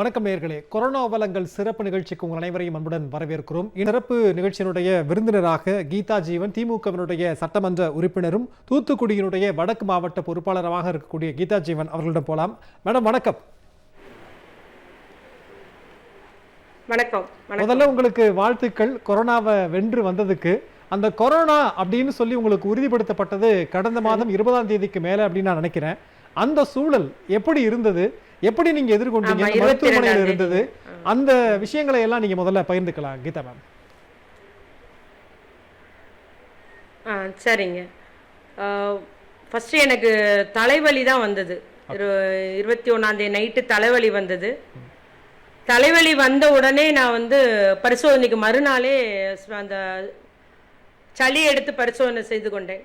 வணக்கம் நேயர்களே. கொரோனா அவலங்கள் சிறப்பு நிகழ்ச்சிக்கு உங்கள் அனைவரையும் அன்புடன் வரவேற்கிறோம். சிறப்பு நிகழ்ச்சியினுடைய விருந்தினராக கீதா ஜீவன், திமுகவினுடைய சட்டமன்ற உறுப்பினரும் தூத்துக்குடியினுடைய வடக்கு மாவட்ட பொறுப்பாளராக இருக்கக்கூடிய கீதா ஜீவன் அவர்களிடம் போலாம். மேடம் வணக்கம். வணக்கம். முதல்ல உங்களுக்கு வாழ்த்துக்கள் கொரோனாவை வென்று வந்ததுக்கு. அந்த கொரோனா அப்படின்னு சொல்லி உங்களுக்கு உறுதிப்படுத்தப்பட்டது கடந்த மாதம் 20ஆம் தேதிக்கு மேல அப்படின்னு நான் நினைக்கிறேன். அந்த சூழல் எப்படி இருந்தது, எப்படி நீங்க எதிர்கொண்டீங்க, மருத்துவமனையில் இருந்தது, அந்த விஷயங்களை எல்லாம் நீங்க முதல்ல பகிர்ந்துக்கலாம் கீதா மேம். சரிங்க. ஃபர்ஸ்ட் எனக்கு தலைவலி தான் வந்தது. 21ஆம் தேதி நைட்டு தலைவலி வந்தது. தலைவலி வந்த உடனே நான் வந்து பரிசோதனைக்கு மறுநாளே அந்த சளி எடுத்து பரிசோதனை செய்து கொண்டேன்.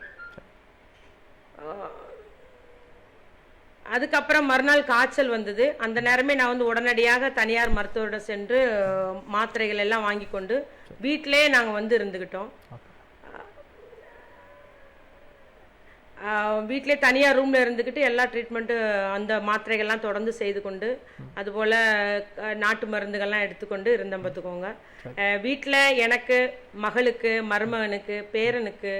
அதுக்கப்புறம் மறுநாள் காய்ச்சல் வந்தது. அந்த நேரமே நான் வந்து உடனடியாக தனியார் மருத்துவரிடம் சென்று மாத்திரைகள் எல்லாம் வாங்கி கொண்டு வீட்டிலே நாங்கள் வந்து இருந்துக்கிட்டோம். வீட்டிலே தனியார் ரூமில் இருந்துக்கிட்டு எல்லா ட்ரீட்மெண்ட்டு அந்த மாத்திரைகள்லாம் தொடர்ந்து செய்து கொண்டு அதுபோல் நாட்டு மருந்துகள்லாம் எடுத்துக்கொண்டு இருந்தேன் பார்த்துக்கோங்க. வீட்டில் எனக்கு, மகளுக்கு, மருமகனுக்கு, பேரனுக்கு,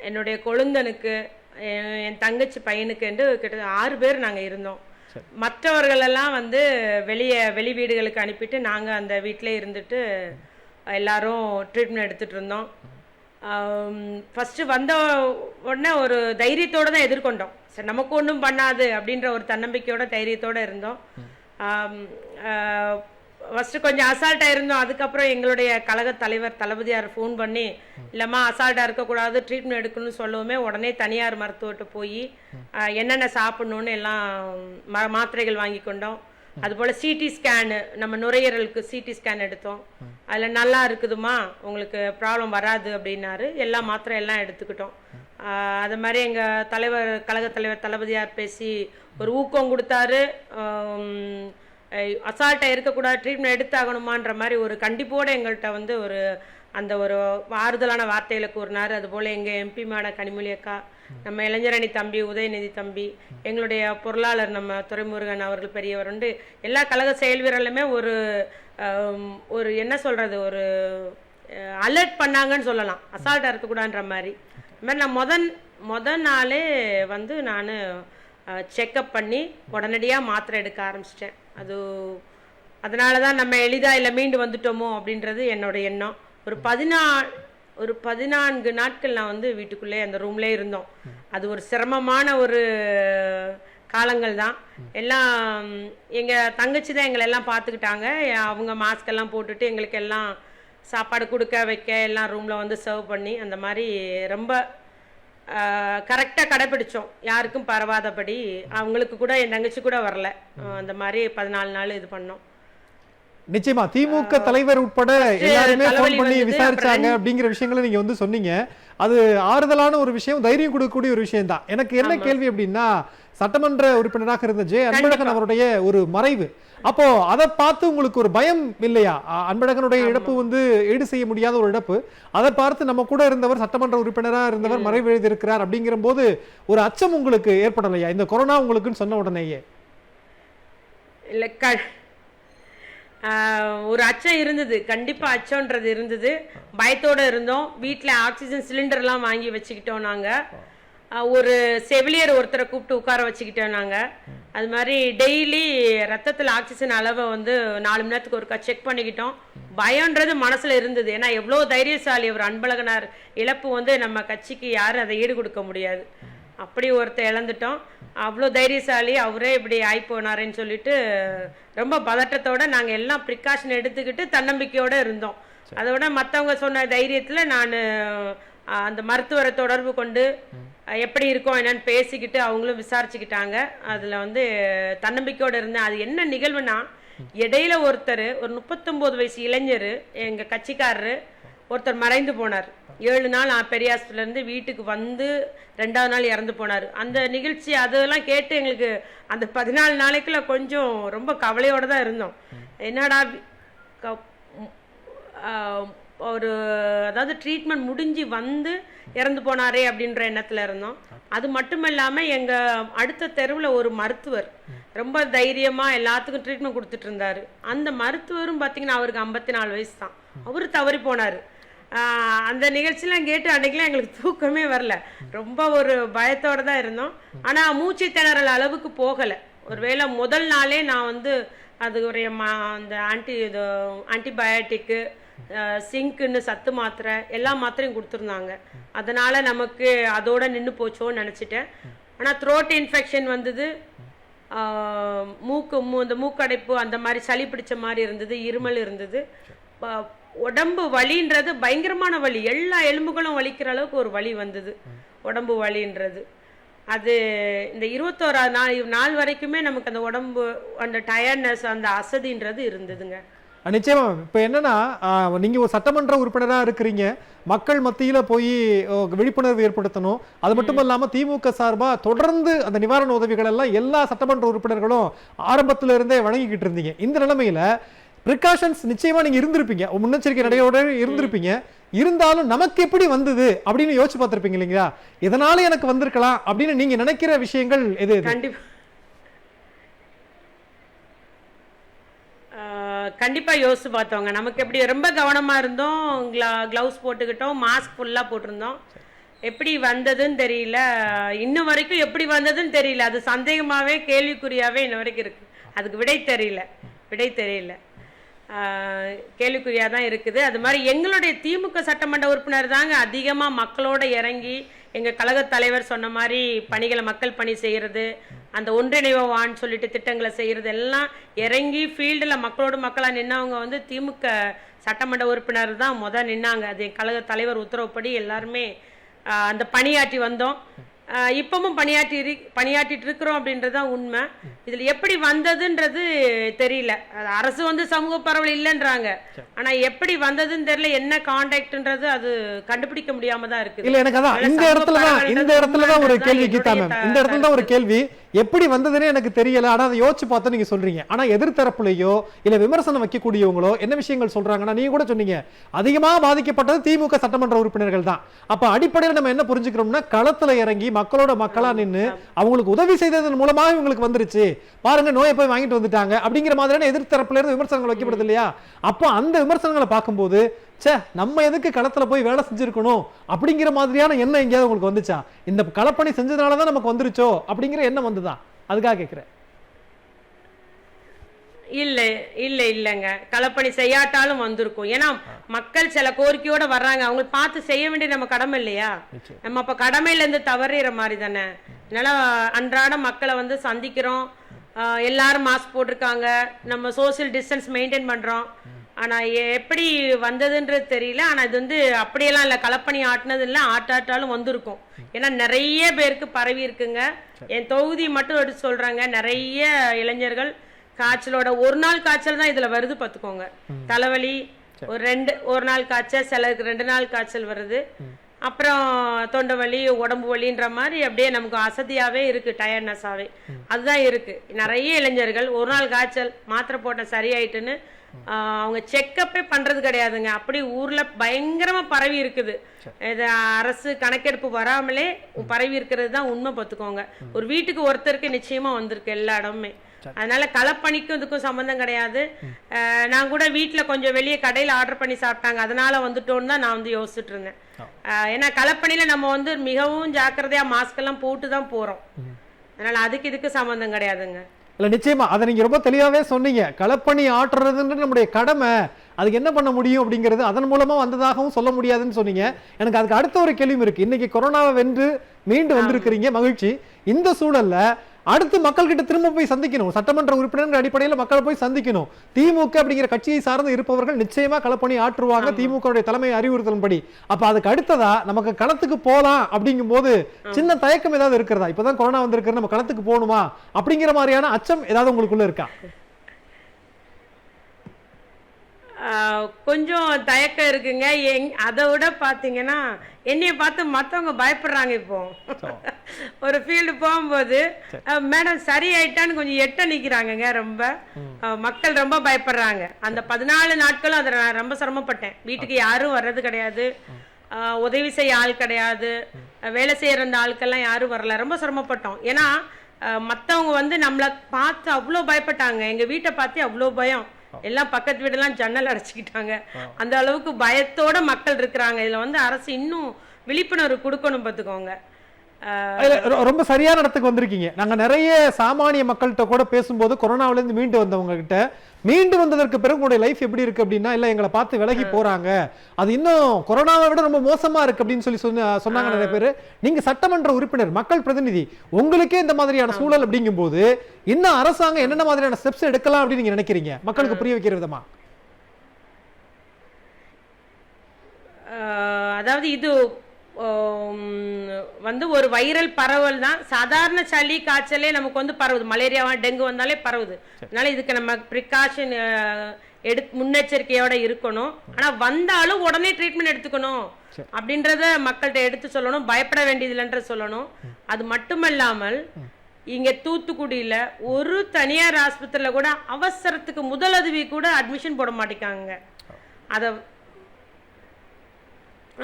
என்னுடைய கொழுந்தனுக்கு, என் தங்கச்சி பையனுக்கு என்று கிட்டத்தட்ட 6 பேர் நாங்கள் இருந்தோம். மற்றவர்களெல்லாம் வந்து வெளி வீடுகளுக்கு அனுப்பிட்டு நாங்கள் அந்த வீட்டிலே இருந்துட்டு எல்லாரும் ட்ரீட்மெண்ட் எடுத்துகிட்டு இருந்தோம். ஃபஸ்ட்டு வந்த உடனே ஒரு தைரியத்தோடு தான் எதிர்கொண்டோம். சரி, நமக்கு ஒன்றும் பண்ணாது அப்படின்ற ஒரு தன்னம்பிக்கையோட தைரியத்தோடு இருந்தோம். ஃபஸ்ட்டு கொஞ்சம் அசால்ட்டாக இருந்தோம். அதுக்கப்புறம் எங்களுடைய கழக தலைவர் தளபதியார் ஃபோன் பண்ணி, இல்லைம்மா அசால்ட்டாக இருக்கக்கூடாது, ட்ரீட்மெண்ட் எடுக்கணும்னு சொல்லவுமே உடனே தனியார் மருத்துவர்கிட்ட போய் என்னென்ன சாப்பிட்ணுன்னு எல்லாம் மாத்திரைகள் வாங்கி கொண்டோம். அதுபோல் சிடி ஸ்கேனு, நம்ம நுரையீரலுக்கு சிடி ஸ்கேன் எடுத்தோம். அதில் நல்லா இருக்குதுமா, உங்களுக்கு ப்ராப்ளம் வராது அப்படின்னாரு. எல்லா மாத்திரை எல்லாம் எடுத்துக்கிட்டோம். அது மாதிரி எங்கள் கழக தலைவர் தளபதியார் பேசி ஒரு ஊக்கம் கொடுத்தாரு. அசால்ட்டாக இருக்கக்கூடாது, ட்ரீட்மெண்ட் எடுத்தாகணுமான்ற மாதிரி ஒரு கண்டிப்போடு எங்கள்கிட்ட வந்து ஒரு ஆறுதலான வார்த்தைகளை கூறினார். அதுபோல் எங்கள் எம்பி மேடம் கனிமொழி அக்கா, நம்ம இளைஞரணி தம்பி உதயநிதி தம்பி, எங்களுடைய பொருளாளர் நம்ம துரைமுருகன் அவர்கள் பெரியவர் உண்டு, எல்லா கழக செயல் வீரர்களுமே ஒரு என்ன சொல்கிறது, ஒரு அலர்ட் பண்ணாங்கன்னு சொல்லலாம். அசால்ட்டாக இருக்கக்கூடாதுன்ற மாதிரி. அது மாதிரி நான் முதல் நாளே வந்து நான் செக்கப் பண்ணி உடனடியாக மாத்திரை எடுக்க ஆரம்பிச்சிட்டேன். அதனால தான் நம்ம எளிதாக இல்லை மீண்டு வந்துட்டோமோ அப்படின்றது என்னோட எண்ணம். ஒரு 14 நாட்கள் நான் வந்து வீட்டுக்குள்ளே அந்த ரூம்லேயே இருந்தோம். அது ஒரு சிரமமான ஒரு காலங்கள் தான். எல்லாம் எங்கள் தங்கச்சி தான் எங்களை எல்லாம் பார்த்துக்கிட்டாங்க. அவங்க மாஸ்கெல்லாம் போட்டுட்டு எங்களுக்கு எல்லாம் சாப்பாடு கொடுக்க வைக்க எல்லாம் ரூமில் வந்து சர்வ் பண்ணி அந்த மாதிரி ரொம்ப கரெக்டாக கடைப்பிடிச்சோம். யாருக்கும் பரவாதபடி. அவங்களுக்கு கூட என் தங்கச்சி கூட வரல. அந்த மாதிரி 14 நாள் இது பண்ணோம். நிச்சயமா திமுக தலைவர் உட்பட எல்லாருமே ஃபோன் பண்ணி விசாரிச்சாங்க அப்படிங்கிற விஷயங்களை நீங்க வந்து சொன்னீங்க. அது ஆறுதலான ஒரு விஷயம், தைரியம் கொடுக்கக்கூடிய ஒரு விஷயம் தான். எனக்கு என்ன கேள்வி அப்படின்னா, சட்டமன்ற உறுப்பினராக இருந்த அன்பழகன் அவருடைய ஒரு மறைவு, அப்போ அதை பார்த்து உங்களுக்கு ஒரு பயம் இல்லையா? அன்பழகனுடைய இழப்பு வந்து ஈடு செய்ய முடியாத ஒரு இழப்பு. அதை பார்த்து நம்ம கூட இருந்தவர், சட்டமன்ற உறுப்பினராக இருந்தவர் மறைவு எழுதியிருக்கிறார் அப்படிங்கிற போது ஒரு அச்சம் உங்களுக்கு ஏற்படலையா இந்த கொரோனா உங்களுக்குன்னு சொன்ன உடனேயே? இல்லை, ஒரு அச்சம் இருந்தது, கண்டிப்பாக அச்சம்ன்றது இருந்தது. பயத்தோடு இருந்தோம். வீட்டில் ஆக்சிஜன் சிலிண்டர்லாம் வாங்கி வச்சுக்கிட்டோம். நாங்கள் ஒரு செவிலியர் ஒருத்தரை கூப்பிட்டு உட்கார வச்சுக்கிட்டோம். நாங்கள் அது மாதிரி டெய்லி ரத்தத்தில் ஆக்சிஜன் அளவை வந்து 4 மணி நேரத்துக்கு ஒருக்கா செக் பண்ணிக்கிட்டோம். பயம்ன்றது மனசில் இருந்தது. ஏன்னா எவ்வளோ தைரியசாலி அவர் அன்பழகனார். இழப்பு வந்து நம்ம கட்சிக்கு யாரும் அதை ஈடு கொடுக்க முடியாது. அப்படி ஒருத்தர் இழந்துட்டோம். அவ்வளோ தைரியசாலி, அவரே இப்படி ஆகிப்போனாரேன்னு சொல்லிட்டு ரொம்ப பதட்டத்தோடு நாங்கள் எல்லாம் ப்ரிகாஷன் எடுத்துக்கிட்டு தன்னம்பிக்கையோடு இருந்தோம். அதோட மற்றவங்க சொன்ன தைரியத்தில் நான் அந்த மருத்துவரை தொடர்பு கொண்டு எப்படி இருக்கோம் என்னன்னு பேசிக்கிட்டு அவங்களும் விசாரிச்சுக்கிட்டாங்க. அதில் வந்து தன்னம்பிக்கையோடு இருந்தேன். அது என்ன நிகழ்வுனா, இடையில ஒரு 39 வயசு இளைஞர், எங்கள் கட்சிக்காரரு ஒருத்தர் மறைந்து போனார். 7 நாள் பெரிய ஹாஸ்பிட்டலேருந்து வீட்டுக்கு வந்து 2ஆவது நாள் இறந்து போனார். அந்த நிகழ்ச்சி அதெல்லாம் கேட்டு எங்களுக்கு அந்த 14 நாளைக்குள்ள கொஞ்சம் ரொம்ப கவலையோடு தான் இருந்தோம். என்னடா அதாவது ட்ரீட்மெண்ட் முடிஞ்சு வந்து இறந்து போனாரே அப்படின்ற எண்ணத்தில் இருந்தோம். அது மட்டும் இல்லாமல் எங்கள் அடுத்த தெருவில் ஒரு மருத்துவர் ரொம்ப தைரியமா எல்லாத்துக்கும் ட்ரீட்மெண்ட் கொடுத்துட்டு இருந்தாரு. அந்த மருத்துவரும் பார்த்தீங்கன்னா அவருக்கு 54 வயசு தான். அவரு தவறி போனாரு. அந்த நிகழ்ச்சியெல்லாம் கேட்டு அன்னைக்கெல்லாம் எங்களுக்கு தூக்கமே வரல. ரொம்ப ஒரு பயத்தோட தான் இருந்தோம். ஆனா மூச்சு திணறல் அளவுக்கு போகல. ஒருவேளை முதல் நாளே நான் வந்து அது ஒரு அந்த ஆன்டிபயோட்டிக்கு சிங்க்குன்னு சத்து மாத்திரை எல்லா மாத்திரையும் கொடுத்துருந்தாங்க. அதனால நமக்கு அதோட நின்று போச்சோன்னு நினச்சிட்டேன். ஆனால் த்ரோட் இன்ஃபெக்ஷன் வந்தது, இந்த மூக்கடைப்பு அந்த மாதிரி சளி பிடிச்ச மாதிரி இருந்தது, இருமல் இருந்தது, உடம்பு வலின்றது பயங்கரமான வலி, எல்லா எலும்புகளும் வலிக்கிற அளவுக்கு ஒரு வலி வந்தது உடம்பு வலின்றது. அது இந்த 21 நாள் வரைக்குமே நமக்கு அந்த உடம்பு அந்த டயர்ட்னஸ் அந்த அசதின்றது இருந்ததுங்க. நிச்சயமா. இப்ப என்னன்னா நீங்க ஒரு சட்டமன்ற உறுப்பினரா இருக்கிறீங்க, மக்கள் மத்தியில போய் விழிப்புணர்வு ஏற்படுத்தணும். அது மட்டும் இல்லாம திமுக சார்பா தொடர்ந்து அந்த நிவாரண உதவிகள் எல்லாம் எல்லா சட்டமன்ற உறுப்பினர்களும் ஆரம்பத்துல இருந்தே வழங்கிக்கிட்டு இருந்தீங்க. இந்த நிலைமையில பிரிகாஷன்ஸ் நிச்சயமா நீங்க இருந்திருப்பீங்க, முன்னெச்சரிக்கை நடையோட இருந்திருப்பீங்க. இருந்தாலும் நமக்கு எப்படி வந்தது அப்படின்னு யோசிச்சு பார்த்திருப்பீங்க இல்லைங்களா? இதனால எனக்கு வந்திருக்கலாம் அப்படின்னு நீங்க நினைக்கிற விஷயங்கள் எது? கண்டிப்பா யோசிச்சு பார்த்தோங்க. நமக்கு எப்படி ரொம்ப கவனமா இருந்தோம், கிளவுஸ் போட்டுக்கிட்டோம், மாஸ்க் ஃபுல்லா போட்டிருந்தோம். எப்படி வந்ததுன்னு தெரியல, இன்னும் வரைக்கும் எப்படி வந்ததுன்னு தெரியல. அது சந்தேகமாவே கேள்விக்குறியாவே இன்ன வரைக்கும் இருக்கு. அதுக்கு விடை தெரியல, கேள்விக்குறியா தான் இருக்குது. அது மாதிரி எங்களுடைய திமுக சட்டமன்ற உறுப்பினர் தாங்க அதிகமா மக்களோட இறங்கி எங்க கழக தலைவர் சொன்ன மாதிரி பணிகளை மக்கள் பணி செய்யறது, அந்த ஒன்றிணைவான்னு சொல்லிட்டு திட்டங்களை செய்யறது எல்லாம் இறங்கி ஃபீல்டில் மக்களோடு மக்களாக நின்னவங்க வந்து திமுக சட்டமன்ற உறுப்பினர் தான் நின்னாங்க. அது கழக தலைவர் உத்தரவுப்படி எல்லாருமே அந்த பணியாற்றி வந்தோம். இப்பவும் பணியாற்றிட்டு இருக்கிறோம் அப்படின்றது தான் உண்மை. இதுல எப்படி வந்ததுன்றது தெரியல. அரசு வந்து சமூக பரவல் இல்லைன்றாங்க, ஆனா எப்படி வந்ததுன்னு தெரியல, என்ன கான்டாக்ட்ன்றது அது கண்டுபிடிக்க முடியாம தான் இருக்கு. இல்ல எனக்கு அதான் இந்த இடத்துல தான் ஒரு கேள்வி கீதா மேம், இந்த இடத்துல தான் ஒரு கேள்வி, எப்படி வந்ததுன்னு எனக்கு தெரியல. ஆனா அதை யோசிச்சு பார்த்தா நீங்க சொல்றீங்க. ஆனா எதிர்த்தரப்புலையோ இல்ல விமர்சனம் வைக்கக்கூடியவங்களோ என்ன விஷயங்கள் சொல்றாங்கன்னா, நீங்க கூட சொன்னீங்க அதிகமா பாதிக்கப்பட்டது திமுக சட்டமன்ற உறுப்பினர்கள் தான். அப்ப அடிப்படையில் நம்ம என்ன புரிஞ்சுக்கிறோம்னா, களத்துல இறங்கி மக்களோட மக்களா நின்று அவங்களுக்கு உதவி செய்ததன் மூலமாக இவங்களுக்கு வந்துருச்சு, பாருங்க நோயை போய் வாங்கிட்டு வந்துட்டாங்க அப்படிங்கிற மாதிரியான எதிர்த்தரப்புல இருந்து விமர்சனங்கள் வைக்கப்படுது இல்லையா? அப்ப அந்த விமர்சனங்களை பார்க்கும்போது நம்ம எதுக்கு களத்துல போய் வேலை செஞ்சிருக்கணும் அப்படிங்கிற மாதிரியான எண்ணம் எங்கேயாவது உங்களுக்கு வந்துச்சா? இந்த களப்பணி செஞ்சதுனாலதான் நமக்கு வந்துருச்சோ அப்படிங்கிற எண்ணம் வந்துதான்? அதுக்காக கேட்கிறேன். இல்லைங்க, களப்பணி செய்யாட்டாலும் வந்திருக்கும். ஏன்னா மக்கள் சில கோரிக்கையோட வர்றாங்க, அவங்க பார்த்து செய்ய வேண்டிய நம்ம கடமை இல்லையா? நம்ம அப்ப கடமையில இருந்து தவறிற மாதிரி தானே. அதனால அன்றாட மக்களை வந்து சந்திக்கிறோம், எல்லாரும் மாஸ்க் போட்டிருக்காங்க, நம்ம சோசியல் டிஸ்டன்ஸ் மெயின்டைன் பண்றோம். ஆனா எப்படி வந்ததுன்றது தெரியல. ஆனா இது வந்து அப்படியெல்லாம் இல்லை, களப்பணி ஆட்டினது இல்லை, ஆட்டாட்டாலும் வந்திருக்கும். ஏன்னா நிறைய பேருக்கு பரவி இருக்குங்க. என் தொகுதி மட்டும் எடுத்து சொல்றாங்க, நிறைய இளைஞர்கள் காய்ச்சலோட, ஒரு நாள் காய்ச்சல் தான் இதுல வருது பார்த்துக்கோங்க. தலைவலி ஒரு நாள் காய்ச்சல், சிலருக்கு 2 நாள் காய்ச்சல் வருது. அப்புறம் தொண்டை வலி, உடம்பு வலின்ற மாதிரி அப்படியே நமக்கு அசதியாவே இருக்கு, டயர்ட்னஸாவே அதுதான் இருக்கு. நிறைய இளைஞர்கள் ஒரு நாள் காய்ச்சல் மாத்திரை போட்ட சரியாயிட்டுன்னு அவங்க செக்கப்பே பண்றது கிடையாதுங்க. அப்படி ஊர்ல பயங்கரமா பரவி இருக்குது. இது அரசு கணக்கெடுப்பு வராமலே பரவி இருக்கிறது தான் உண்மை பார்த்துக்கோங்க. ஒரு வீட்டுக்கு ஒருத்தருக்கு நிச்சயமா வந்திருக்கு எல்லா இடமுமே. அதனால களப்பணிக்கும் இதுக்கும் சம்பந்தம் கிடையாது. நான் கூட வீட்டுல கொஞ்சம் வெளியே கடையில ஆர்டர் பண்ணி சாப்பிட்டாங்க, அதனால வந்துட்டோன்னு தான் நான் வந்து யோசிச்சுட்டு இருந்தேன். ஏன்னா களப்பணியில நம்ம வந்து மிகவும் ஜாக்கிரதையா மாஸ்க் எல்லாம் போட்டு தான் போறோம். அதனால அதுக்கு இதுக்கு சம்பந்தம் கிடையாதுங்க. இல்ல நிச்சயமா அதை நீங்க ரொம்ப தெளிவாவே சொன்னீங்க. களப்பணி ஆற்றுறதுன்றது நம்முடைய கடமை, அதுக்கு என்ன பண்ண முடியும் அப்படிங்கிறது அதன் மூலமா வந்ததாகவும் சொல்ல முடியாதுன்னு சொன்னீங்க. எனக்கு அதுக்கு அடுத்த ஒரு கேள்வி இருக்கு. இன்னைக்கு கொரோனாவை வென்று மீண்டு வந்திருக்கிறீங்க, மகிழ்ச்சி. இந்த சூழல்ல அடுத்து மக்கள் கிட்ட திரும்ப போய் சந்திக்கணும், சட்டமன்ற உறுப்பினர் அடிப்படையில் மக்களை போய் சந்திக்கணும். திமுக அப்படிங்கிற கட்சியை சார்ந்து இருப்பவர்கள் நிச்சயமா களப்பணி ஆற்றுவாங்க, திமுக தலைமை அறிவுறுத்தலின்படி. அப்ப அதுக்கு அடுத்ததா நமக்கு களத்துக்கு போலாம் அப்படிங்கும் போது சின்ன தயக்கம் ஏதாவது இருக்கிறதா? இப்பதான் கொரோனா வந்திருக்கு, நம்ம களத்துக்கு போகணுமா அப்படிங்கிற மாதிரியான அச்சம் ஏதாவது உங்களுக்குள்ள இருக்கா? கொஞ்சம் தயக்கம் இருக்குங்க. அதை விட பாத்தீங்கன்னா என்னைய பார்த்து மற்றவங்க பயப்படுறாங்க. இப்போ ஒரு ஃபீல்டு போகும்போது மேடம் சரியாயிட்டான்னு கொஞ்சம் எட்ட நிற்கிறாங்கங்க. ரொம்ப மக்கள் ரொம்ப பயப்படுறாங்க. அந்த 14 நாட்களும் அதை நான் ரொம்ப சிரமப்பட்டேன். வீட்டுக்கு யாரும் வர்றது கிடையாது, உதவி செய்ய ஆள் கிடையாது, வேலை செய்யற அந்த ஆட்கள்லாம் யாரும் வரல, ரொம்ப சிரமப்பட்டோம். ஏன்னா மற்றவங்க வந்து நம்மளை பார்த்து அவ்வளோ பயப்பட்டாங்க. எங்கள் வீட்டை பார்த்து அவ்வளோ பயம். எல்லாம் பக்கத்து வீடெல்லாம் ஜன்னல் அடைச்சிக்கிட்டாங்க. அந்த அளவுக்கு பயத்தோட மக்கள் இருக்கிறாங்க. இதில் வந்து அரசு இன்னும் விழிப்புணர்வு கொடுக்கணும் பார்த்துக்கோங்க. ரொம்ப சரியான இடத்துக்கு வந்திருக்கீங்க. நாங்க நிறைய சாமானிய மக்கள்கிட்ட கூட பேசும்போது கொரோனாவில இருந்து மீண்டு வந்தவங்க கிட்ட மீண்டு வந்ததற்கு பிறகு உங்களுடைய லைஃப் எப்படி இருக்கு அப்படின்னா, இல்ல எங்களை பார்த்து விலகி போறாங்க, அது இன்னும் கொரோனாவை விட ரொம்ப மோசமா இருக்கு அப்படின்னு சொல்லி சொன்னாங்க நிறைய பேரு. நீங்க சட்டமன்ற உறுப்பினர், மக்கள் பிரதிநிதி, உங்களுக்கே இந்த மாதிரியான சூழல் அப்படிங்கும் போது இன்னும் அரசாங்கம் என்னென்ன மாதிரியான ஸ்டெப்ஸ் எடுக்கலாம் அப்படின்னு நீங்க நினைக்கிறீங்க மக்களுக்கு புரிய வைக்கிற விதமா? அதாவது இது வந்து ஒரு வைரல் பரவல் தான். சாதாரண சளி காய்ச்சலே நமக்கு வந்து பரவுது, மலேரியா டெங்கு வந்தாலே பரவுது. அதனால இதுக்கு நம்ம ப்ரிகாஷன் முன்னெச்சரிக்கையோட இருக்கணும். ஆனா வந்தாலும் உடனே ட்ரீட்மெண்ட் எடுத்துக்கணும் அப்படின்றத மக்கள்கிட்ட எடுத்து சொல்லணும். பயப்பட வேண்டியதில்லைன்ற சொல்லணும். அது மட்டுமல்லாமல் இங்க தூத்துக்குடியில ஒரு தனியார் ஆஸ்பத்திரியில கூட அவசரத்துக்கு முதலுதவி கூட அட்மிஷன் போட மாட்டேங்காங்க.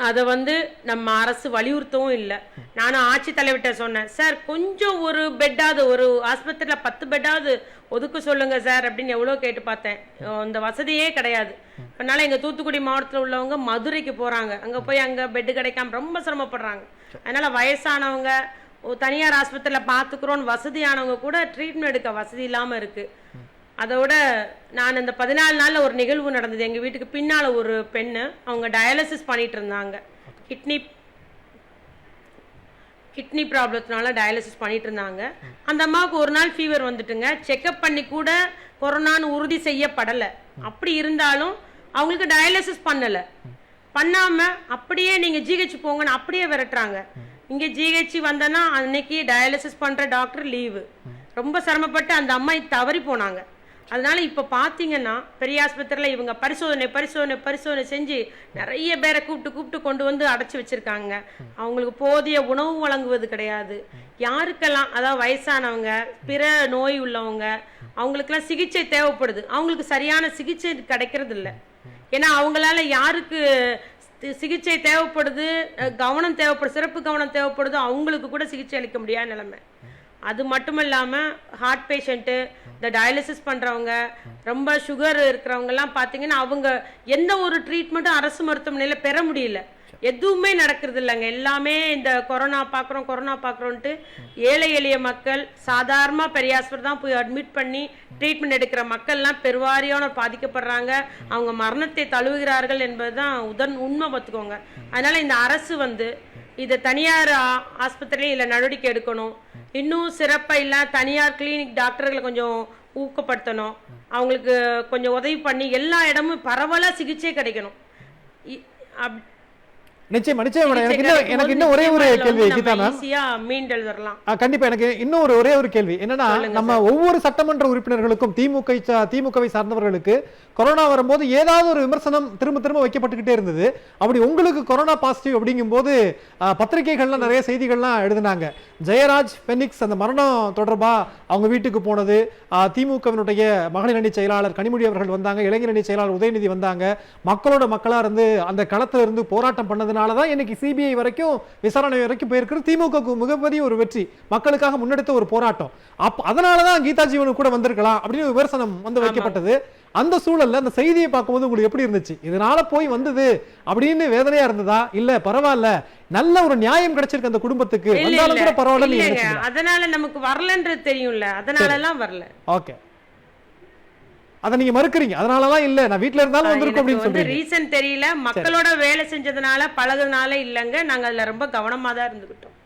அதை வந்து நம்ம அரசு வலியுறுத்தவும் இல்லை. நானும் ஆட்சித்தலைவர்கிட்ட சொன்னேன், சார் கொஞ்சம் ஒரு பெட்டாவது, ஒரு ஆஸ்பத்திரியில் 10 பெட்டாவது ஒதுக்க சொல்லுங்க சார் அப்படின்னு எவ்வளோ கேட்டு பார்த்தேன். அந்த வசதியே கிடையாது. அதனால எங்கள் தூத்துக்குடி மாவட்டத்தில் உள்ளவங்க மதுரைக்கு போகிறாங்க. அங்கே போய் அங்கே பெட்டு கிடைக்காம ரொம்ப சிரமப்படுறாங்க. அதனால் வயசானவங்க தனியார் ஆஸ்பத்திரியில் பார்த்துக்கிறோன்னு வசதியானவங்க கூட ட்ரீட்மெண்ட் எடுக்க வசதி இல்லாமல் இருக்குது. அதோட நான் இந்த 14 நாளில் ஒரு நிகழ்வு நடந்தது. எங்கள் வீட்டுக்கு பின்னால் ஒரு பெண்ணு, அவங்க டயாலிசிஸ் பண்ணிட்டு இருந்தாங்க. கிட்னி ப்ராப்ளத்தினால டயாலிசிஸ் பண்ணிட்டு இருந்தாங்க. அந்த அம்மாவுக்கு ஒரு நாள் ஃபீவர் வந்துட்டுங்க. செக்அப் பண்ணி கூட கொரோனான்னு உறுதி செய்யப்படலை. அப்படி இருந்தாலும் அவங்களுக்கு டயாலிசிஸ் பண்ணாமல் அப்படியே நீங்கள் ஜிஹெச் போங்கன்னு அப்படியே விரட்டுறாங்க. இங்கே ஜிஹெச் வந்தேன்னா அன்னைக்கு டயாலிசிஸ் பண்ணுற டாக்டர் லீவு. ரொம்ப சிரமப்பட்டு அந்த அம்மா தவறி போனாங்க. அதனால இப்போ பார்த்தீங்கன்னா பெரிய ஆஸ்பத்திரியில் இவங்க பரிசோதனை செஞ்சு நிறைய பேரை கூப்பிட்டு கொண்டு வந்து அடைச்சி வச்சிருக்காங்க. அவங்களுக்கு போதிய உணவு வழங்குவது கிடையாது. யாருக்கெல்லாம், அதாவது வயசானவங்க, பிற நோய் உள்ளவங்க, அவங்களுக்கெல்லாம் சிகிச்சை தேவைப்படுது, அவங்களுக்கு சரியான சிகிச்சை கிடைக்கிறது இல்லை. ஏன்னா அவங்களால யாருக்கு சிகிச்சை தேவைப்படுது, கவனம் தேவைப்படுது, சிறப்பு கவனம் தேவைப்படுதோ அவங்களுக்கு கூட சிகிச்சை அளிக்க முடியாத நிலைமை. அது மட்டும் இல்லாமல் ஹார்ட் பேஷண்ட்டு, இந்த டயாலிசிஸ் பண்ணுறவங்க, ரொம்ப சுகர் இருக்கிறவங்கெல்லாம் பார்த்தீங்கன்னா அவங்க எந்த ஒரு ட்ரீட்மெண்ட்டும் அரசு மருத்துவமனையில் பெற முடியல. எதுவுமே நடக்கிறது இல்லைங்க. எல்லாமே இந்த கொரோனா பார்க்குறோன்ட்டு ஏழை எளிய மக்கள் சாதாரணமாக பெரிய ஆஸ்பத்திரி தான் போய் அட்மிட் பண்ணி ட்ரீட்மெண்ட் எடுக்கிற மக்கள்லாம் பெருவாரியான பாதிக்கப்படுறாங்க. அவங்க மரணத்தை தழுவுகிறார்கள் என்பது தான் உண்மை பார்த்துக்கோங்க. அதனால் இந்த அரசு வந்து இதை தனியார் ஆஸ்பத்திரியில் இதில் நடவடிக்கை எடுக்கணும். இன்னும் சிறப்பாக இல்லை, தனியார் கிளினிக் டாக்டர்களை கொஞ்சம் ஊக்கப்படுத்தணும். அவங்களுக்கு கொஞ்சம் உதவி பண்ணி எல்லா இடமும் பரவலாக சிகிச்சை கிடைக்கணும். நிச்சயமா எனக்கு இன்னும் ஒரே ஒரு கேள்வி கீதா மேம். கண்டிப்பா எனக்கு இன்னும் ஒரே ஒரு கேள்வி என்னன்னா, நம்ம ஒவ்வொரு சட்டமன்ற உறுப்பினர்களுக்கும் திமுகவை சார்ந்தவர்களுக்கு கொரோனா வரும்போது ஏதாவது ஒரு விமர்சனம் திரும்ப வைக்கப்பட்டுக்கிட்டே இருந்தது. அப்படி உங்களுக்கு கொரோனா பாசிட்டிவ் அப்படிங்கும் போது பத்திரிகைகள்லாம் நிறைய செய்திகள்லாம் எழுதினாங்க. ஜெயராஜ் பெனிக்ஸ் அந்த மரணம் தொடர்பா அவங்க வீட்டுக்கு போனது, திமுகவினுடைய மகளிர் அணி செயலாளர் கனிமொழி அவர்கள் வந்தாங்க, இளைஞர் அணி செயலாளர் உதயநிதி வந்தாங்க, மக்களா இருந்து அந்த களத்துல இருந்து போராட்டம் பண்ணதுனாலதான் இன்னைக்கு சிபிஐ வரைக்கும் விசாரணை வரைக்கும் போயிருக்கிறது. திமுக மிகப்பெரிய ஒரு வெற்றி, மக்களுக்காக முன்னெடுத்த ஒரு போராட்டம். அதனாலதான் கீதா ஜீவன் கூட வந்திருக்கலாம் அப்படின்னு விமர்சனம் வந்து வைக்கப்பட்டது. அந்த சூழல்ல அந்த செய்தியை பார்க்கும்போது உங்களுக்கு எப்படி இருந்துச்சு? இதனால போய் வந்தது அப்படின்னு வேதனையா இருந்ததா, இல்ல பரவாயில்ல நல்ல ஒரு நியாயம் கிடைச்சிருக்கு அந்த குடும்பத்துக்கு, வந்தாலும் கூட பரவாயில்ல, அதனால நமக்கு வரலன்றது தெரியும்ல, அதனால எல்லாம் வரல? ஓகே, அத நீங்க மறுக்கறீங்க. அதனாலதான் இல்ல நான் வீட்ல இருந்தாலும் வந்திருக்கோம் அப்படின்னு சொல்றீங்க. ரீசன் தெரியல, மக்களோட வேலை செஞ்சதுனால பழகுனால இல்லங்க, நாங்க அதுல ரொம்ப கவனமா தான் இருந்துகிட்டோம்.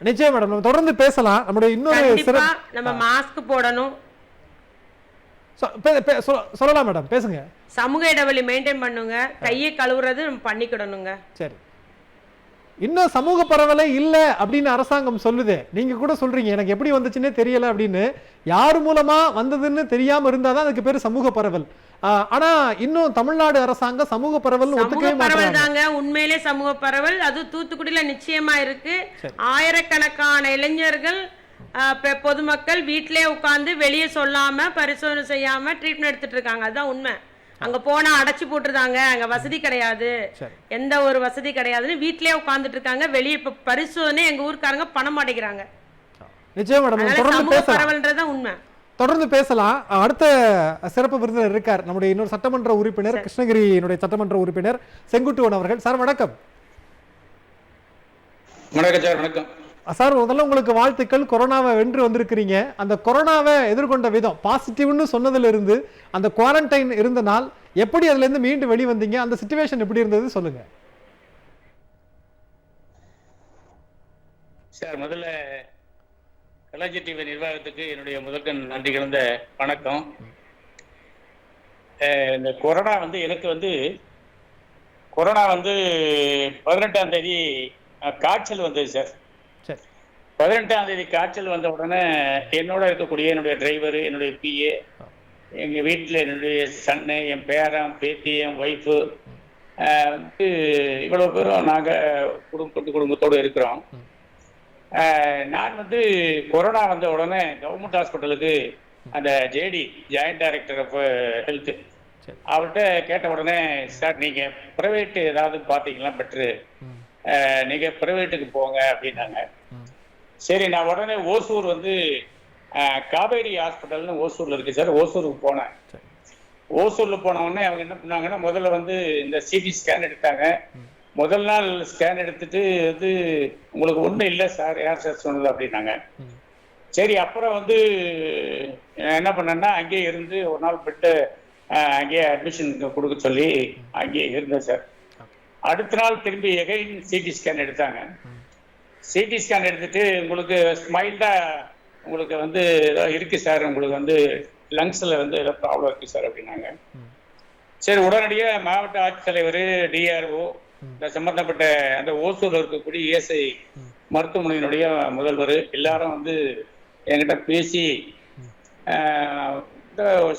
நிச்சயம் மேடம், நம்ம தொடர்ந்து பேசலாம். நம்மளுடைய இன்னொரு நம்ம மாஸ்க் போடணும். சொல்லலாம் மேடம், பேசுங்க. சமூக இடைவெளி மெயின்டைன் பண்ணுங்க, கையை கழுவுறது நம்ம பண்ணிக்கிடணுங்க. சரி, இன்னும் சமூக பரவலே இல்ல அப்படின்னு அரசாங்கம் சொல்லுது, நீங்க கூட சொல்றீங்க எனக்கு எப்படி வந்துச்சுன்னே தெரியல அப்படின்னு. யாரு மூலமா வந்ததுன்னு தெரியாம இருந்தாதான் அதுக்கு பேரு சமூக பரவல். ஆனா இன்னும் தமிழ்நாடு அரசாங்கம் சமூக பரவல் ஒத்துக்கவே மாட்டாங்க. உண்மையிலே சமூக பரவல் அது தூத்துக்குடியில நிச்சயமா இருக்கு. ஆயிரக்கணக்கான இளைஞர்கள், பொதுமக்கள் வீட்டிலே உட்கார்ந்து வெளியே சொல்லாம பரிசோதனை செய்யாம ட்ரீட்மெண்ட் எடுத்துட்டு இருக்காங்க. அதுதான் உண்மை. அங்க போனா அடைச்சு போட்டுருந்தாங்க, அங்க வசதி கிடையாது, எந்த ஒரு வசதி கிடையாதுன்னு வீட்டிலே உட்கார்ந்துட்டு இருக்காங்க. வெளியே இப்ப பரிசோதனை எங்க ஊருக்காரங்க பண்ண மாட்டேங்கிறாங்க. நிச்சயம் மேடம், அதனால தொடர்ந்து சமூக பேசலாம். பரவல்ன்றதுதான் உண்மை. தொடர்ந்து பேசலாம். அடுத்த சிறப்பு விருந்தினர் இருக்கார், நம்முடைய இன்னொரு சட்டமன்ற உறுப்பினர், கிருஷ்ணகிரியினுடைய சட்டமன்ற உறுப்பினர் செங்குட்டுவன் அவர்கள். சார் வணக்கம். வணக்கம் சார். வணக்கம் சார், முதல்ல உங்களுக்கு வாழ்த்துக்கள். கொரோனாவை வென்று வந்திருக்கிறீங்க. அந்த கொரோனாவை எதிர்கொண்ட விதம், பாசிட்டிவ்னு சொன்னதுல இருந்து அந்த குவாரண்டைன் இருந்த நாள் எப்படி அதுல இருந்து மீண்டு வெளிவந்தீங்க, அந்த சிச்சுவேஷன் எப்படி இருந்தது சொல்லுங்க சார். முதல்ல கலாச்சார டிவி நிர்வாகத்துக்கு என்னுடைய முதற்கண் நன்றி கலந்த வணக்கம். இந்த கொரோனா எனக்கு கொரோனா 18ஆம் தேதி காய்ச்சல் வந்தது சார். 18ஆம் தேதி காய்ச்சல் வந்த உடனே என்னோட இருக்கக்கூடிய என்னுடைய டிரைவர், என்னுடைய பிஏ, எங்கள் வீட்டில் என்னுடைய சன்னு, என் பேரன், பேத்தி, என் ஒய்ஃபு, இவ்வளோ பேரும் நாங்கள் குடும்பத்தோடு இருக்கிறோம். நான் கொரோனா வந்த உடனே கவர்மெண்ட் ஹாஸ்பிட்டலுக்கு அந்த JD joint director of health அவர்கிட்ட கேட்ட உடனே, சார் நீங்கள் ப்ரைவேட் ஏதாவது பார்த்தீங்களா பெட்ரு, நீங்கள் ப்ரைவேட்டுக்கு போங்க அப்படின்னாங்க. சரி, நான் உடனே ஓசூர் காவேரி ஹாஸ்பிட்டல்னு ஓசூரில் இருக்குது சார். ஓசூருக்கு போனேன். ஓசூரில் போன உடனே அவங்க என்ன பண்ணாங்கன்னா, முதல்ல இந்த சிடி ஸ்கேன் எடுத்தாங்க. முதல் நாள் ஸ்கேன் எடுத்துட்டு உங்களுக்கு ஒன்றும் இல்லை சார், யார் சார் சொன்னது அப்படின்னாங்க. சரி, அப்புறம் என்ன பண்ணேன்னா அங்கேயே இருந்து ஒரு நாள் பெட்டு அங்கேயே அட்மிஷன் கொடுக்க சொல்லி அங்கேயே இருந்தேன் சார். அடுத்த நாள் திரும்பி எகைன் சிடி ஸ்கேன் எடுத்தாங்க. சிடி ஸ்கேன் எடுத்துட்டு உங்களுக்கு ஸ்மைல்டா உங்களுக்கு ஏதோ இருக்கு சார், உங்களுக்கு லங்ஸ்ல ஏதோ ப்ராப்ளம் இருக்கு சார் அப்படின்னாங்க. சரி, உடனடியாக மாவட்ட ஆட்சித்தலைவர், டிஆர்ஓ, இந்த சம்பந்தப்பட்ட அந்த ஓசூர் இருக்கக்கூடிய இஎஸ்ஐ மருத்துவமனையினுடைய முதல்வர் எல்லாரும் என்கிட்ட பேசி,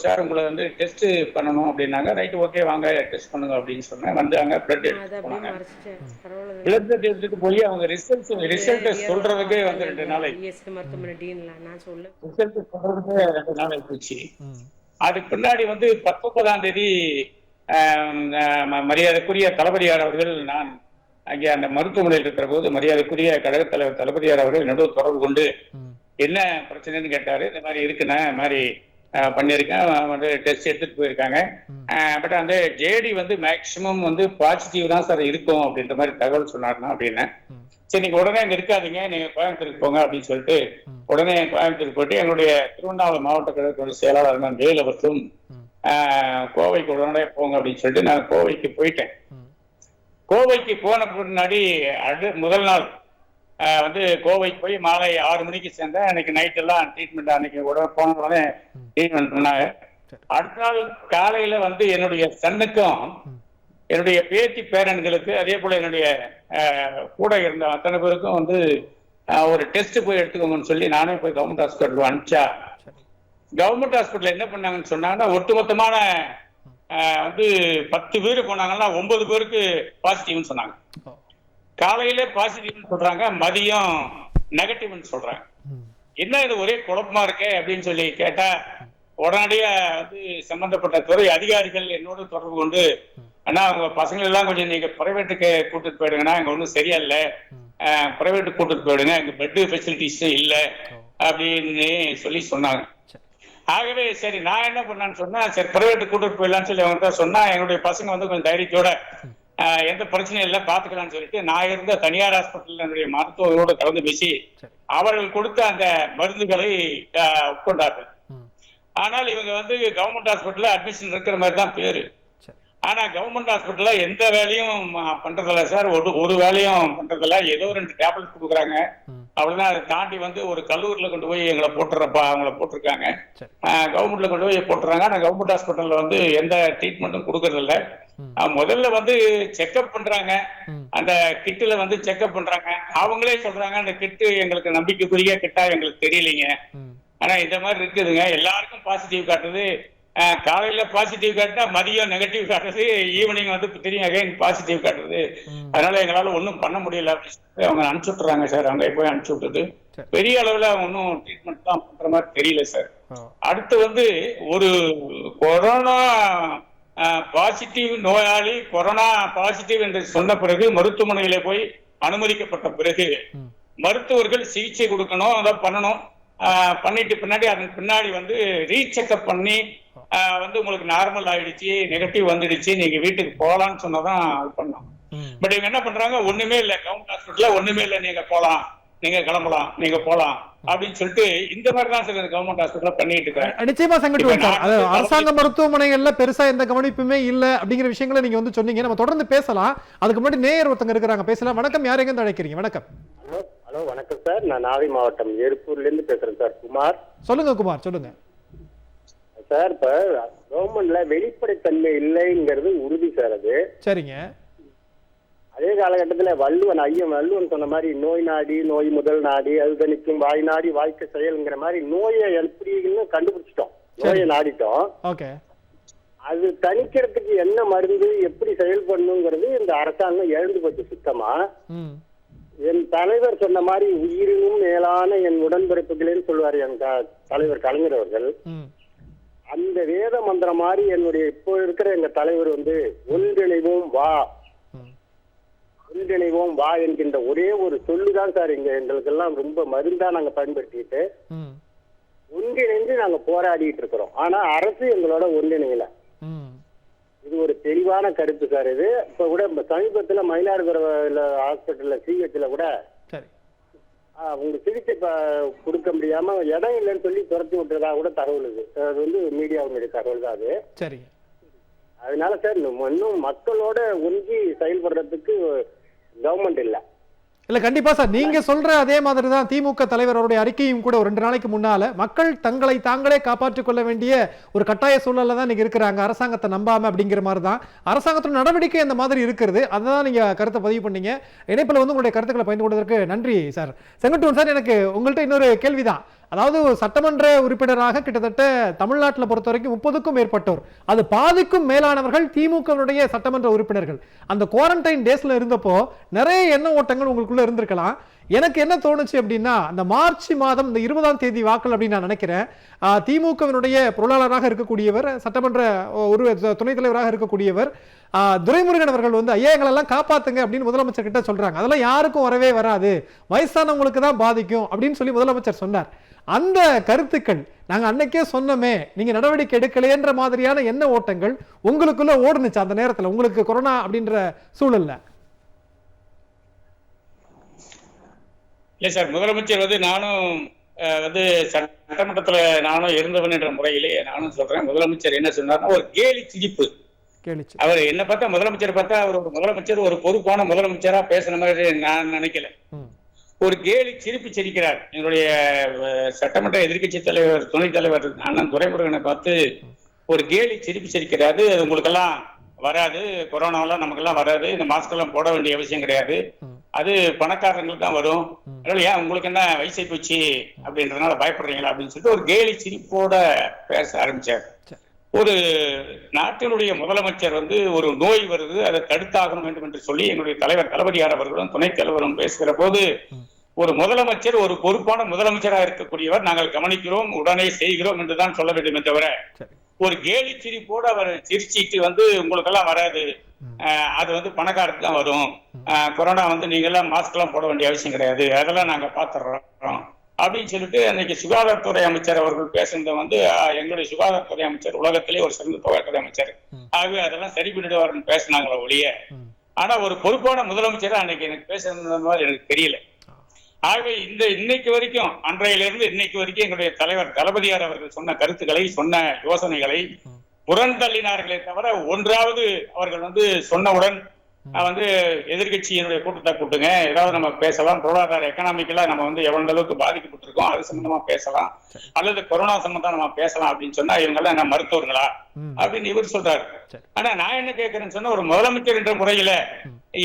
சார் உங்களை டெஸ்ட் பண்ணணும் அப்படின்னாங்க. ரைட்டு, ஓகே வாங்க டெஸ்ட் பண்ணுங்க அப்படின்னு சொன்னேன். வந்தாங்க, பிளட் எடுத்துட்டு பிளட் எடுத்துட்டு போய் அவங்க ரிசல்ட் சொல்றதுக்கே 2 நாள் ரிசல்ட் சொல்றதுக்கு 2 நாள் ஆயிடுச்சு. அதுக்கு பின்னாடி 19ஆம் தேதி மரியாதைக்குரிய தளபதியார் அவர்கள், நான் அங்கே அந்த மருத்துவமனையில் இருக்கிற போது மரியாதைக்குரிய கழக தலைவர் தளபதியார் அவர்கள் நடுவு தொடர்பு கொண்டு என்ன பிரச்சனைன்னு கேட்டாரு. இந்த மாதிரி இருக்குண்ணா, இந்த மாதிரி பண்ணியிருக்கேன், டெஸ்ட் எடுத்துட்டு போயிருக்காங்க. பட் அந்த ஜேடி மேக்சிமம் பாசிட்டிவ் தான் சார் இருக்கும் அப்படின்ற மாதிரி தகவல் சொன்னாருன்னா அப்படின்னு. சரி, நீங்க உடனே அங்க இருக்காதீங்க, நீங்க கோயம்புத்தூருக்கு போங்க அப்படின்னு சொல்லிட்டு உடனே கோயம்புத்தூருக்கு போயிட்டு எங்களுடைய திருவண்ணாமலை மாவட்ட கழகத்தோட செயலாளர் வேல் அவர்களும் கோவைக்கு உடனே போங்க அப்படின்னு சொல்லிட்டு நான் கோவைக்கு போயிட்டேன். கோவைக்கு போன முன்னாடி முதல் நாள் கோவைக்கு போய் மாலை 6 மணிக்கு சேர்ந்தேன். அன்னைக்கு நைட் எல்லாம் ட்ரீட்மெண்ட், அன்னைக்கு போன உடனே ட்ரீட்மெண்ட் பண்ணாங்க. அடுத்த நாள் காலையில என்னுடைய சன்னுக்கும் என்னுடைய பேத்தி பேரன்களுக்கு அதே போல என்னுடைய கூட இருந்த அத்தனை பேருக்கும் ஒரு டெஸ்ட் போய் எடுத்துக்கோங்கன்னு சொல்லி நானே போய் கவர்மெண்ட் ஹாஸ்பிட்டல் அனுப்பிச்சா, கவர்மெண்ட் ஹாஸ்பிட்டல் என்ன பண்ணாங்கன்னு சொன்னாங்கன்னா, ஒட்டுமொத்தமான 10 பேர் போனாங்கன்னா 9 பேருக்கு பாசிட்டிவ்னு சொன்னாங்க. காலையில பாசிட்டிவ்னு சொல்றாங்க, மதியம் நெகட்டிவ்னு சொல்றாங்க. என்ன இது ஒரே குழப்பமா இருக்கே அப்படின்னு சொல்லி கேட்டா, உடனடியா சம்பந்தப்பட்ட துறை அதிகாரிகள் என்னோட தொடர்பு கொண்டு, ஆனா அவங்க பசங்க எல்லாம் கொஞ்சம் நீங்க பிரைவேட்டுக்கு கூட்டிட்டு போயிடுங்கன்னா, அங்க ஒன்றும் சரியா இல்லை, பிரைவேட்டுக்கு கூட்டிட்டு போயிடுங்க, அங்க பெட் ஃபெசிலிட்டிஸ் இல்லை அப்படின்னு சொல்லி சொன்னாங்க. ஆகவே சரி, நான் என்ன பண்ணான்னு சொன்னா, சரி பிரைவேட்டுக்கு கூட்டிட்டு போயிடலான்னு சொல்லி அவங்க சொன்னா, என்னுடைய பசங்க கொஞ்சம் தைரியத்தோட எந்த பிரச்சனையும் இல்லை பார்த்துக்கலாம்னு சொல்லிட்டு நான் இருந்த தனியார் ஹாஸ்பிட்டல் என்னுடைய மருத்துவர்களோட கலந்து பேசி அவர்கள் கொடுத்த அந்த மருந்துகளை உட்கொண்டார்கள். ஆனால் இவங்க கவர்மெண்ட் ஹாஸ்பிட்டல்ல அட்மிஷன் இருக்கிற மாதிரி தான் பேரு. ஆனா கவர்மெண்ட் ஹாஸ்பிட்டல்ல எந்த வேலையும் பண்றதில்ல சார், ஒரு வேலையும் பண்றதில்ல. ஏதோ 2 டேப்லெட் கொடுக்குறாங்க, அவ்வளவுதான். அதை தாண்டி ஒரு கல்லூரியில கொண்டு போய் எங்களை போட்டுறப்பா அவங்கள போட்டிருக்காங்க, கவர்மெண்ட்ல கொண்டு போய் போட்டுறாங்க. ஆனா கவர்மெண்ட் ஹாஸ்பிட்டல்ல எந்த ட்ரீட்மெண்ட்டும் கொடுக்கறது இல்ல. முதல்ல செக்அப் பண்றாங்க, அந்த கிட்டுல செக்அப் பண்றாங்க. அவங்களே சொல்றாங்க, அந்த கிட்டு எங்களுக்கு நம்பிக்கைக்குரிய கிட்டா எங்களுக்கு தெரியலீங்க, ஆனா இந்த மாதிரி இருக்குதுங்க, எல்லாருக்கும் பாசிட்டிவ் காட்டுது, காலையில பாசிட்டிவ் காட்டா மதியம் நெகட்டிவ் காட்டுறது, ஈவினிங் தெரியும் அகைன் பாசிட்டிவ் காட்டுறது. அதனால எங்களால ஒன்றும் பண்ண முடியல அப்படின்னு சொல்லிட்டு அவங்க அனுப்பிச்சு விட்டுறாங்க சார். அங்கே போய் அனுப்பிச்சு விட்டது பெரிய அளவுல ஒன்றும் ட்ரீட்மெண்ட் தான் பண்ற மாதிரி தெரியல சார். அடுத்து ஒரு கொரோனா பாசிட்டிவ் நோயாளி கொரோனா பாசிட்டிவ் என்று சொன்ன பிறகு மருத்துவமனையில போய் அனுமதிக்கப்பட்ட பிறகு மருத்துவர்கள் சிகிச்சை கொடுக்கணும், அதை பண்ணணும். பண்ணிட்டு பின்னாடி அதன் பின்னாடி வந்து ரீசெக்அப் பண்ணி வந்து உங்களுக்கு நார்மல் ஆயிடுச்சு, நெகட்டிவ் வந்துடுச்சு, நீங்க வீட்டுக்கு போகலான்னு சொன்னதான் இது பண்ணோம். பட் இவங்க என்ன பண்றாங்க, ஒண்ணுமே இல்லை, கவர்மெண்ட் ஹாஸ்பிட்டல்ல ஒண்ணுமே இல்லை, நீங்க போலாம், நீங்க கிளம்பலாம், நீங்க போலாம் அப்படின்னு சொல்லிட்டு இந்த மாதிரி தான் சார் கவர்மெண்ட் ஹாஸ்பிட்டல் பண்ணிட்டு இருக்காங்க. நிச்சயமா செங்கட்டுவன் சார், அது அரசாங்க மருத்துவமனைகள்ல பெருசா எந்த கவனிப்புமே இல்ல அப்படிங்கிற விஷயங்களை நீங்க வந்து சொன்னீங்க. நம்ம தொடர்ந்து பேசலாம். அதுக்கு முன்னாடி நேயர் ஒருத்தங்க இருக்கிறாங்க, பேசலாம். வணக்கம், யார் எங்க அழைக்கிறீங்க? வணக்கம். ஹலோ, வணக்கம் சார். நான் நாகை மாவட்டம் ஏர்பூர்ல இருந்து பேசுறேன் சார். குமார். சொல்லுங்க குமார், சொல்லுங்க சார். இப்ப கவர்மெண்ட்ல வெளிப்படைத்தன்மை இல்லைங்கிறது உறுதி சார். அது சரிங்க. அதே காலகட்டத்தில் வள்ளுவன் சொன்ன மாதிரி நோய் நாடி நோய் முதல் நாடி அது தணிக்கும், வாய் நாடி வாய்க்க செயல்ங்கிற மாதிரி நோயை எப்படின்னு கண்டுபிடிச்சிட்டோம், நோயை நாடிட்டோம். ஓகே. அது தணிக்கிறதுக்கு என்ன மருந்து எப்படி செயல்படணுங்கிறது இந்த அரசாங்கம் எழுந்து போச்சு சுத்தமா. என் தலைவர் சொன்ன மாதிரி உயிரினும் மேலான என் உடன்பிறப்புகளேன்னு சொல்லுவார் என் தலைவர் கலைஞர் அவர்கள். அந்த வேத மந்திரம் மாதிரி என்னுடைய இப்போ இருக்கிற எங்க தலைவர் வந்து ஒன்றிணைவோம் வா, ஒன்றிணைவோம் வா என்கின்ற ஒரே ஒரு சொல்லுதான் சார் இங்க எங்களுக்கெல்லாம் ரொம்ப மருந்தா நாங்க பயன்படுத்திட்டு ஒன்றிணைந்து நாங்க போராடிட்டு இருக்கிறோம். ஆனா அரசு எங்களோட ஒன்றிணையல. இது ஒரு தெளிவான கருத்து சார். இது இப்ப கூட சமீபத்துல மயிலாடுதுறை ஹாஸ்பிட்டல்ல சிஹெச்ல கூட உங்களுக்கு சிகிச்சை கொடுக்க முடியாம இடம் இல்லைன்னு சொல்லி துரத்தி விட்டுறதா கூட தகவல் இது. அது வந்து மீடியாவுடைய தகவல் தான் அது. சரி. அதனால சார் இன்னும் மக்களோட ஒன்றி செயல்படுறதுக்கு கவர்மெண்ட் இல்ல. இல்ல கண்டிப்பா சார், நீங்க சொல்ற அதே மாதிரி தான் திமுக தலைவர் அவருடைய அறிக்கையும் கூட 2 நாளைக்கு முன்னால மக்கள் தங்களை தாங்களே காப்பாற்றிக் கொள்ள வேண்டிய ஒரு கட்டாய சூழல்ல தான் நீங்க இருக்கிறாங்க, அரசாங்கத்தை நம்பாம அப்படிங்கிற மாதிரி தான் அரசாங்கத்தோட நடவடிக்கை அந்த மாதிரி இருக்கிறது. அதான் நீங்க கருத்தை பதிவு பண்ணீங்க. இணைப்புல வந்து உங்களுடைய கருத்துக்களை பகிர்ந்து கொண்டதற்கு நன்றி சார். செங்கட்டுவன் சார், எனக்கு உங்கள்கிட்ட இன்னொரு கேள்விதான். அதாவது சட்டமன்ற உறுப்பினராக கிட்டத்தட்ட தமிழ்நாட்டில் பொறுத்த வரைக்கும் 30க்கும் மேற்பட்டோர், அது பாதிக்கும் மேலானவர்கள் திமுகவுடைய சட்டமன்ற உறுப்பினர்கள். அந்த குவாரண்டைன் டேஸ்ல இருந்தப்போ நிறைய எண்ண ஓட்டங்கள் உங்களுக்குள்ள இருந்திருக்கலாம். எனக்கு என்ன தோணுச்சு அப்படின்னா, அந்த மார்ச் மாதம் இந்த 20ஆம் தேதி வாக்கள் அப்படின்னு நான் நினைக்கிறேன், திமுகவினுடைய பொருளாளராக இருக்கக்கூடியவர், சட்டமன்ற துணைத் தலைவராக இருக்கக்கூடியவர் துரைமுருகன் அவர்கள் வந்து ஐயா எங்களெல்லாம் காப்பாத்துங்க அப்படின்னு முதலமைச்சர் கிட்ட சொல்றாங்க. அதெல்லாம் யாருக்கும் வரவே வராது, வயசானவங்களுக்கு தான் பாதிக்கும் அப்படின்னு சொல்லி முதலமைச்சர் சொன்னார். அந்த கருத்துக்கள் நாங்க அன்னைக்கே சொன்னோமே, நீங்க நடவடிக்கை எடுக்கலைன்ற மாதிரியான எண்ண ஓட்டங்கள் உங்களுக்குள்ள ஓடுனுச்சு அந்த நேரத்துல, உங்களுக்கு கொரோனா அப்படின்ற சூழல்ல? இல்ல சார், முதலமைச்சர் வந்து நானும் வந்து சட்டமன்றத்துல நானும் இருந்தவன் என்ற முறையிலே நானும் சொல்றேன். முதலமைச்சர் என்ன சொன்னார்னா ஒரு கேலி சிரிப்பு. அவர் என்ன பார்த்தா, முதலமைச்சர் பார்த்தா அவர் ஒரு முதலமைச்சர், ஒரு பொறுப்பான முதலமைச்சரா பேசுற மாதிரி நான் நினைக்கல. ஒரு கேலி சிரிப்பு சிரிக்கிறார். எங்களுடைய சட்டமன்ற எதிர்கட்சி தலைவர் துணைத் தலைவர் அண்ணன் துரைமுருகனை பார்த்து ஒரு கேலி சிரிப்பு சிரிக்கிறாரு. அது உங்களுக்கெல்லாம் வராது, கொரோனாவெல்லாம் நமக்கெல்லாம் வராது, இந்த மாஸ்க் எல்லாம் போட வேண்டிய அவசியம் கிடையாது, அது பணக்காரங்களுக்கு தான் வரும், ஏன் உங்களுக்கு என்ன வயசை போச்சு அப்படின்றதுனால பயப்படுறீங்களா அப்படின்னு சொல்லிட்டு ஒரு கேலி சிரிப்போட பேச ஆரம்பிச்சார். ஒரு நாட்டினுடைய முதலமைச்சர் வந்து ஒரு நோய் வருது, அதை தடுத்தாகணும் வேண்டும் என்று சொல்லி எங்களுடைய தலைவர் தளபதியார் அவர்களும் துணைத் தலைவரும் பேசுகிற போது, ஒரு முதலமைச்சர் ஒரு பொறுப்பான முதலமைச்சராக இருக்கக்கூடியவர், நாங்கள் கவனிக்கிறோம், உடனே செய்கிறோம் என்றுதான் சொல்ல வேண்டுமே தவிர ஒரு கேலி சிரிப்போடு அவர் சிரிச்சிட்டு வந்து உங்களுக்கெல்லாம் வராது, அது வந்து பணக்காரருக்கு தான் வரும், கொரோனா வந்து நீங்க எல்லாம் மாஸ்க் எல்லாம் போட வேண்டிய அவசியம் கிடையாது, அதெல்லாம் நாங்க பாத்துறோம் அப்படின்னு சொல்லிட்டு அன்னைக்கு சுகாதாரத்துறை அமைச்சர் அவர்கள் பேசுனது வந்து எங்களுடைய சுகாதாரத்துறை அமைச்சர் உலகத்திலே ஒரு சிறந்த சுகாதாரத்துறை அமைச்சர், ஆகவே அதெல்லாம் சரி பண்ணிடுவாருன்னு பேசினாங்களோ ஒழிய, ஆனா ஒரு பொறுப்பான முதலமைச்சர் அன்னைக்கு எனக்கு பேசுறது மாதிரி எனக்கு தெரியல. ஆகவே இன்னைக்கு வரைக்கும், அன்றையிலிருந்து இன்னைக்கு வரைக்கும் எங்களுடைய தலைவர் தளபதியார் அவர்கள் சொன்ன கருத்துக்களை, சொன்ன யோசனைகளை புறந்தள்ளினார்களே தவிர, ஒன்றாவது அவர்கள் வந்து சொன்னவுடன் வந்து எதிர்கட்சியினுடைய கூட்டத்தை கூட்டுங்க, ஏதாவது நம்ம பேசலாம், பொருளாதார எக்கனாமிக்கலா நம்ம வந்து எவ்வளவு அளவுக்கு பாதிக்கப்பட்டிருக்கோம் அது சம்பந்தமா பேசலாம், அல்லது கொரோனா சம்பந்தம் நம்ம பேசலாம் அப்படின்னு சொன்னா இவங்க எல்லாம் என்ன மருத்துவர்களா அப்படின்னு இவர் சொல்றாரு. ஆனா நான் என்ன கேட்கறேன்னு சொன்னா, ஒரு முதலமைச்சர் என்ற முறையில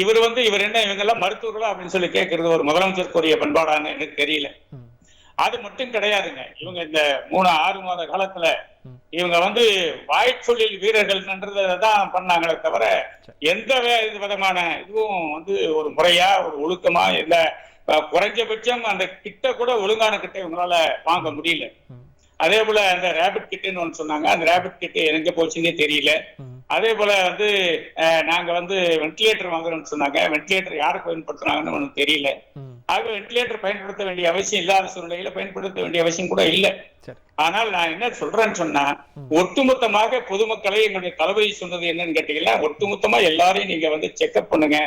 இவர் என்ன இவங்க எல்லாம் மருத்துவர்களா அப்படின்னு சொல்லி கேட்கறது ஒரு முதலமைச்சருக்குரிய பண்பாடான்னு எனக்கு தெரியல. அது மட்டும் கிடையாதுங்க. இவங்க இந்த 3-6 மாத காலத்துல இவங்க வந்து வாய்ச்சொல்லில் வீரர்கள்ன்றதான் பண்ணாங்களே தவிர எந்த விதமான இதுவும் வந்து ஒரு முறையா ஒரு ஒழுக்கமா இல்ல, குறைஞ்சபட்சம் அந்த கிட்ட கூட ஒழுங்கான கிட்ட இவங்களால வாங்க முடியல. அதே போல அந்த ரேபிட் கிட்னு ஒன்று சொன்னாங்க, அந்த ரேபிட் கிட் எங்க போச்சுன்னே தெரியல. அதே போல வந்து நாங்க வந்து வென்டிலேட்டர் வாங்குறோம்னு சொன்னாங்க, வென்டிலேட்டர் யாருக்கு பயன்படுத்துறாங்கன்னு ஒன்றும் தெரியல. ஆக வெண்டிலேட்டர் பயன்படுத்த வேண்டிய அவசியம் இல்லாத சூழ்நிலையில பயன்படுத்த வேண்டிய அவசியம் கூட இல்லை. ஆனால் நான் என்ன சொல்றேன்னு சொன்னா, ஒட்டுமொத்தமாக பொதுமக்களை எங்களுடைய தளபதி சொன்னது என்னன்னு கேட்டீங்கன்னா, ஒட்டுமொத்தமா எல்லாரையும் நீங்க வந்து செக்அப் பண்ணுங்க,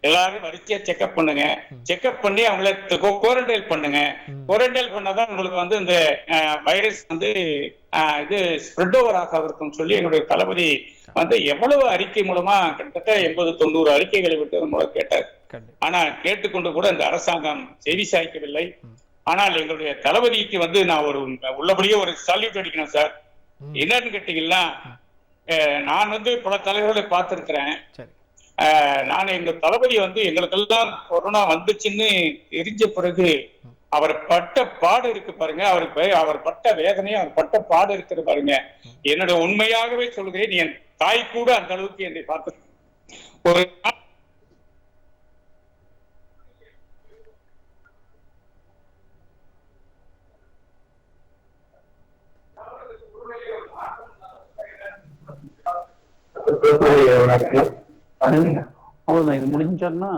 எல்லாரும் வரிசையா செக்அப் பண்ணுங்க, செக்அப் பண்ணி அவங்களை குவாரண்டைன் பண்ணுங்க. குவாரண்டைன் பண்ணாதான் உங்களுக்கு வந்து இந்த வைரஸ் வந்து இது ஸ்ப்ரெட் ஓவர் ஆகாதிருக்கும் சொல்லி என்னுடைய தளபதி வந்து எவ்வளவு அறிக்கை மூலமா கிட்டத்தட்ட 80-90 அறிக்கைகளை விட்டு மூலம் கேட்டார். ஆனா கேட்டுக்கொண்டு கூட இந்த அரசாங்கம் செவி சாய்க்கவில்லை. ஆனால் எங்களுடைய தளபதிக்கு வந்து நான் ஒரு உள்ளபடியே ஒரு சல்யூட் அடிக்கணும் சார். என்னன்னு கேட்டீங்கன்னா, நான் வந்து பல தலைவர்களை பார்த்திருக்கிறேன். நான் எங்க தளபதி வந்து எங்களுக்கெல்லாம் கொரோனா வந்துச்சுன்னு தெரிஞ்ச பிறகு அவர் பட்ட பாடு இருக்கு பாருங்க, அவர் பட்ட வேதனை, அவர் பட்ட பாடு இருக்கிறது பாருங்க. என்னோட உண்மையாகவே சொல்கிறேன், என் தாய் கூட அந்த அளவுக்கு என்னை பார்த்து ஒரு இது முடிஞ்சோன்னா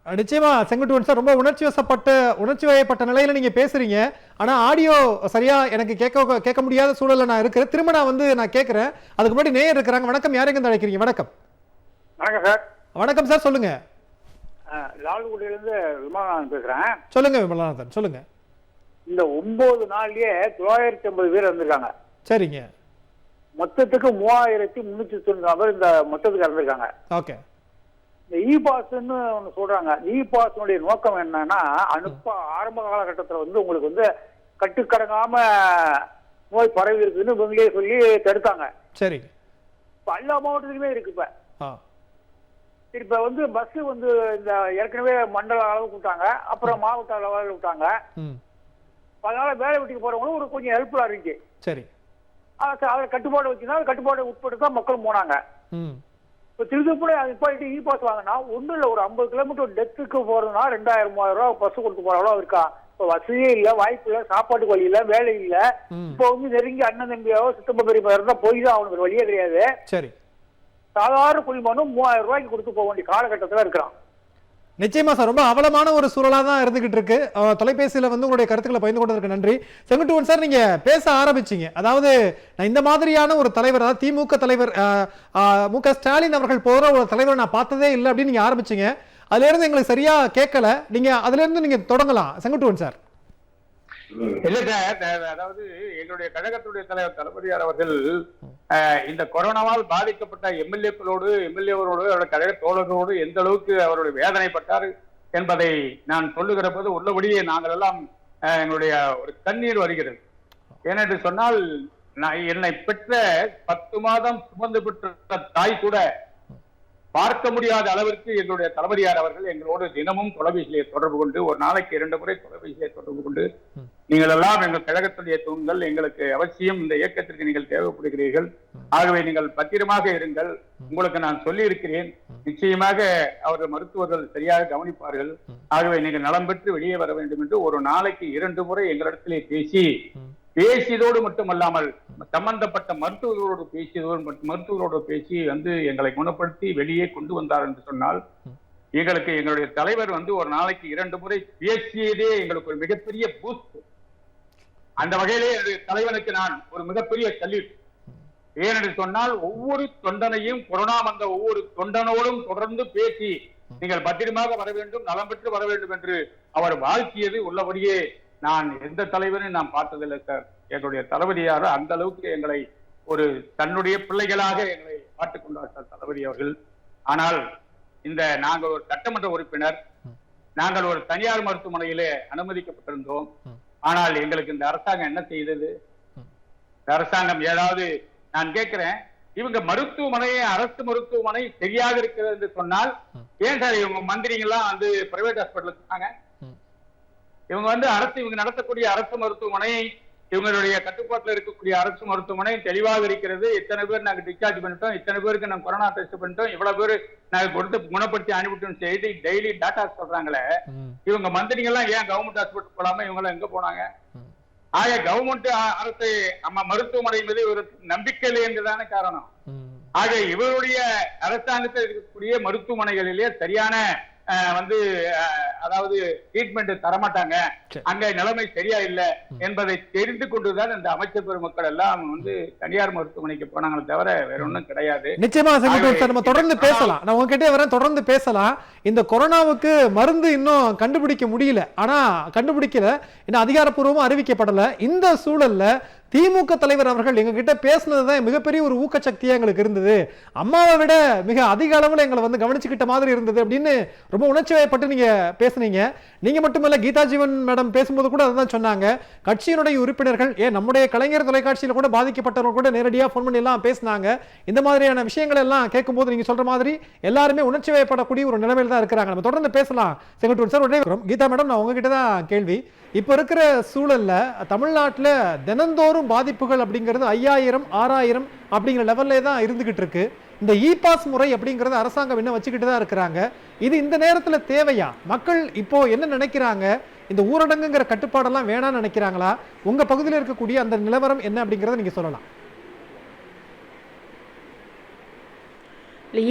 நிச்சயமா செங்குட்டுவன் சார், ரொம்ப உணர்ச்சி வயப்பட்ட நிலையில நீங்க பேசுறீங்க. ஆனா ஆடியோ சரியா எனக்கு கேட்க முடியாத சூழல்ல நான் இருக்கிறேன். திரும்ப நான் கேட்கிறேன். அதுக்கு முன்னாடி நேயர் இருக்கிறாங்க. வணக்கம், யாருங்க அழைக்கிறீங்க? வணக்கம். வணக்கம் சார். வணக்கம் சார், சொல்லுங்க. லால்குடியிலிருந்து விமலநாதன் பேசுறேன். சொல்லுங்க விமலநாதன், சொல்லுங்க. இந்த 9 நாள்லயே 950 பேர் வந்திருக்காங்க. சரிங்க. மொத்தத்துக்கு 3394 பேர் இந்த மொத்தத்துக்கு இறந்திருக்காங்க. ஓகே. இந்த இ பாஸ்ன்னு ஒண்ணு சொல்றாங்க. இ பாஸ்னுடைய நோக்கம் என்னன்னா, ஆரம்ப காலகட்டத்தில் வந்து உங்களுக்கு வந்து கட்டுக்கடங்காம நோய் பரவி இருக்குன்னு இவங்களே சொல்லி தடுத்தாங்க. சரி. இப்ப எல்லா மாவட்டத்துக்குமே இருக்கு. இப்ப வந்து பஸ் வந்து இந்த ஏற்கனவே மண்டல அளவுக்கு விட்டாங்க, அப்புறம் மாவட்ட அளவில் விட்டாங்க. அதனால வேலை வெட்டிக்கு போறவங்களும் ஒரு கொஞ்சம் ஹெல்ப்ஃபுல்லா இருந்துச்சு. சரி. அதை கட்டுப்பாடு வச்சுன்னா கட்டுப்பாடு உட்பட்டு தான் மக்களும் போனாங்க. இப்போ திருப்பூர் இப்போ இ பாஸ் வாங்கினா ஒன்றும் இல்லை, ஒரு 50 கிலோமீட்டர் டெத்துக்கு போறதுனா 2000-3000 ரூபா பஸ் கொடுத்து போற அவ்வளோ இருக்கா. இப்போ வசதியே இல்லை, வாய்ப்பு இல்லை, சாப்பாட்டுக்கு வழி இல்லை, வேலை இல்லை. இப்போ வந்து நெருங்கி அண்ணன் தம்பியாவோ சித்தப்ப பெரியப்பா இருந்தா போய் தான் அவனுக்கு வழியே கிடையாது. சரி. சாதாரண குடிமகனும் 3000 ரூபாய்க்கு கொடுத்து போக வேண்டிய காலகட்டத்தில் இருக்கிறான். நிச்சயமா சார், ரொம்ப அவலமான ஒரு சூழலா தான் இருந்துகிட்டு இருக்கு. தொலைபேசியில வந்து உங்களுடைய கருத்துக்களை பகிர்ந்து கொண்டதற்கு நன்றி. செங்குட்டுவன் சார், நீங்க பேச ஆரம்பிச்சீங்க. அதாவது நான் இந்த மாதிரியான ஒரு தலைவர், அதாவது திமுக தலைவர் மு.க. ஸ்டாலின் அவர்கள் போற ஒரு தலைவர் நான் பார்த்ததே இல்லை அப்படின்னு நீங்க ஆரம்பிச்சீங்க. அதுல இருந்து எங்களுக்கு சரியா கேட்கல. நீங்க அதுல இருந்து நீங்க தொடங்கலாம் செங்குட்டுவன் சார். இல்ல சார், அதாவது எங்களுடைய கழகத்துடைய தலைவர் தளபதியார் அவர்கள் இந்த கொரோனாவால் பாதிக்கப்பட்ட எம்எல்ஏக்களோடு அவருடைய கழக தோழர்களோடு எந்த அளவுக்கு அவருடைய வேதனைப்பட்டார் என்பதை நான் சொல்லுகிற போது உள்ளபடியே நாங்கள் எல்லாம் எங்களுடைய ஒரு கண்ணீர் வருகிறது. ஏனென்று சொன்னால், என்னை பெற்ற 10 மாதம் சுமந்து பெற்ற தாய் கூட பார்க்க முடியாத அளவிற்கு எங்களுடைய தளபதியார் அவர்கள் எங்களோடு தினமும் தொலைபேசியிலே தொடர்பு கொண்டு, ஒரு நாளைக்கு 2 முறை தொலைபேசியிலே தொடர்பு கொண்டு, நீங்கள் எல்லாம் எங்கள் கழகத்துடைய தூண்கள், எங்களுக்கு அவசியம், இந்த இயக்கத்திற்கு நீங்கள் தேவைப்படுகிறீர்கள், ஆகவே நீங்கள் பத்திரமாக இருங்கள், உங்களுக்கு நான் சொல்லி இருக்கிறேன், நிச்சயமாக அவர்கள் மருத்துவர்கள் சரியாக கவனிப்பார்கள், ஆகவே நீங்கள் நலம் பெற்று வெளியே வர வேண்டும் என்று ஒரு நாளைக்கு 2 முறை எங்களிடத்திலே பேசியதோடு மட்டுமல்லாமல் சம்பந்தப்பட்ட மருத்துவர்களோடு பேசி வந்து எங்களை குணப்படுத்தி வெளியே கொண்டு வந்தார் என்று சொன்னால், எங்களுடைய தலைவர் வந்து ஒரு நாளைக்கு 2 முறை பேசியதே எங்களுக்கு ஒரு மிகப்பெரிய பூஸ்ட். அந்த வகையிலே தலைவனுக்கு நான் ஒரு மிகப்பெரிய சல்யூட். ஏனென்று சொன்னால், ஒவ்வொரு தொண்டனையும், கொரோனா வந்த ஒவ்வொரு தொண்டனோடும் தொடர்ந்து பேசி நீங்கள் பத்திரமாக வர வேண்டும், நலம் பெற்று வர வேண்டும் என்று அவர் வாழ்த்தியது உள்ளபடியே நான் எந்த தலைவரையும் நான் பார்த்ததில்லை சார். எங்களுடைய தளபதியார் அந்த அளவுக்கு எங்களை ஒரு தன்னுடைய பிள்ளைகளாக எங்களை பார்த்துக் கொண்டார் சார் தளபதி அவர்கள். ஆனால் நாங்கள் ஒரு சட்டமன்ற உறுப்பினர், நாங்கள் ஒரு தனியார் மருத்துவமனையிலே அனுமதிக்கப்பட்டிருந்தோம். ஆனால் எங்களுக்கு இந்த அரசாங்கம் என்ன செய்தது? இந்த அரசாங்கம் ஏதாவது, நான் கேட்கிறேன், இவங்க மருத்துவமனையை, அரசு மருத்துவமனை சரியாக இருக்கிறது என்று சொன்னால் ஏன் சார் இவங்க மந்திரிங்கெல்லாம் வந்து பிரைவேட் ஹாஸ்பிட்டலுக்கு இருக்காங்க? இவங்க வந்து இவங்க நடத்தக்கூடிய அரசு மருத்துவமனை, இவங்களுடைய கட்டுப்பாட்டில் இருக்கக்கூடிய அரசு மருத்துவமனை தெளிவாக இருக்கிறது. இத்தனை பேர் நாங்கள் டிஸ்சார்ஜ் பண்ணிட்டோம், இத்தனை பேருக்கு நாங்கள் கொரோனா டெஸ்ட் பண்ணிட்டோம், இவ்வளவு பேர் நாங்கள் கொடுத்து குணப்படுத்தி அனுப்பிட்டோம் செய்து டெய்லி டாட்டா சொல்றாங்களே, இவங்க மந்திரிகள்லாம் ஏன் கவர்மெண்ட் ஹாஸ்பிட்டல் போடாம இவங்க எங்க போனாங்க? ஆக கவர்மெண்ட் அரசு மருத்துவமனை மீது ஒரு நம்பிக்கை இல்லை என்றுதானே காரணம். ஆக இவருடைய அரசாங்கத்தில் இருக்கக்கூடிய மருத்துவமனைகளிலே சரியான வந்து அதாவது ட்ரீட்மெண்ட் தரமாட்டாங்க, அங்க நிலைமை சரியா இல்ல என்பதை தெரிந்து கொண்டுதான் இந்த அமைச்சர் பெருமக்கள் எல்லாம் வந்து தனியார் மருத்துவமனைக்கு போனாங்களே தவிர வேற ஒண்ணும் கிடையாது. நிச்சயமா செங்கோட்டையன் சார், நம்ம தொடர்ந்து பேசலாம். நான் உங்ககிட்ட வரேன், தொடர்ந்து பேசலாம். இந்த கொரோனாவுக்கு மருந்து இன்னும் கண்டுபிடிக்க முடியல, ஆனா கண்டுபிடிக்கல, இன்னும் அதிகாரப்பூர்வமா அறிவிக்கப்படல. இந்த சூழல்ல திமுக தலைவர் அவர்கள் எங்க கிட்ட பேசுனதுதான் மிகப்பெரிய ஒரு ஊக்கச்சக்தியா எங்களுக்கு இருந்தது. அம்மாவை விட மிக அதிக அளவுல எங்களை வந்து கவனிச்சுக்கிட்ட மாதிரி இருந்தது அப்படின்னு ரொம்ப உணர்ச்சி வயப்பட்டு நீங்க பேசுனீங்க. நீங்க மட்டுமல்ல, கீதா ஜீவன் மேடம் பேசும்போது கூட அதான் சொன்னாங்க. கட்சியினுடைய உறுப்பினர்கள், நம்முடைய கலைஞர் தொலைக்காட்சியில கூட பாதிக்கப்பட்டவர்கள் கூட நேரடியா போன் பண்ணி எல்லாம் பேசினாங்க. இந்த மாதிரியான விஷயங்கள் எல்லாம் கேட்கும்போது நீங்க சொல்ற மாதிரி எல்லாருமே உணர்ச்சி வயப்படக்கூடிய ஒரு நிலைமையில தான் இருக்கிறாங்க. நம்ம தொடர்ந்து பேசலாம் செங்கோட்டையன் சார். உடனே கீதா மேடம், நான் உங்ககிட்ட தான் கேள்வி. இப்ப இருக்கிற சூழல்ல தமிழ்நாட்டுல தினந்தோறும் பாதிப்புகள் அப்படிங்கிறது 5000 6000 அப்படிங்கிற லெவல்ல தான் இருந்துகிட்டு இருக்கு. இந்த இ பாஸ் முறை அப்படிங்கறது அரசாங்கம் என்ன வச்சுக்கிட்டு தான் இருக்கிறாங்க. இது இந்த நேரத்துல தேவையா? மக்கள் இப்போ என்ன நினைக்கிறாங்க? இந்த ஊரடங்குங்கிற கட்டுப்பாடெல்லாம் வேணாம்னு நினைக்கிறாங்களா? உங்க பகுதியில் இருக்கக்கூடிய அந்த நிலவரம் என்ன அப்படிங்கறத நீங்க சொல்லலாம்.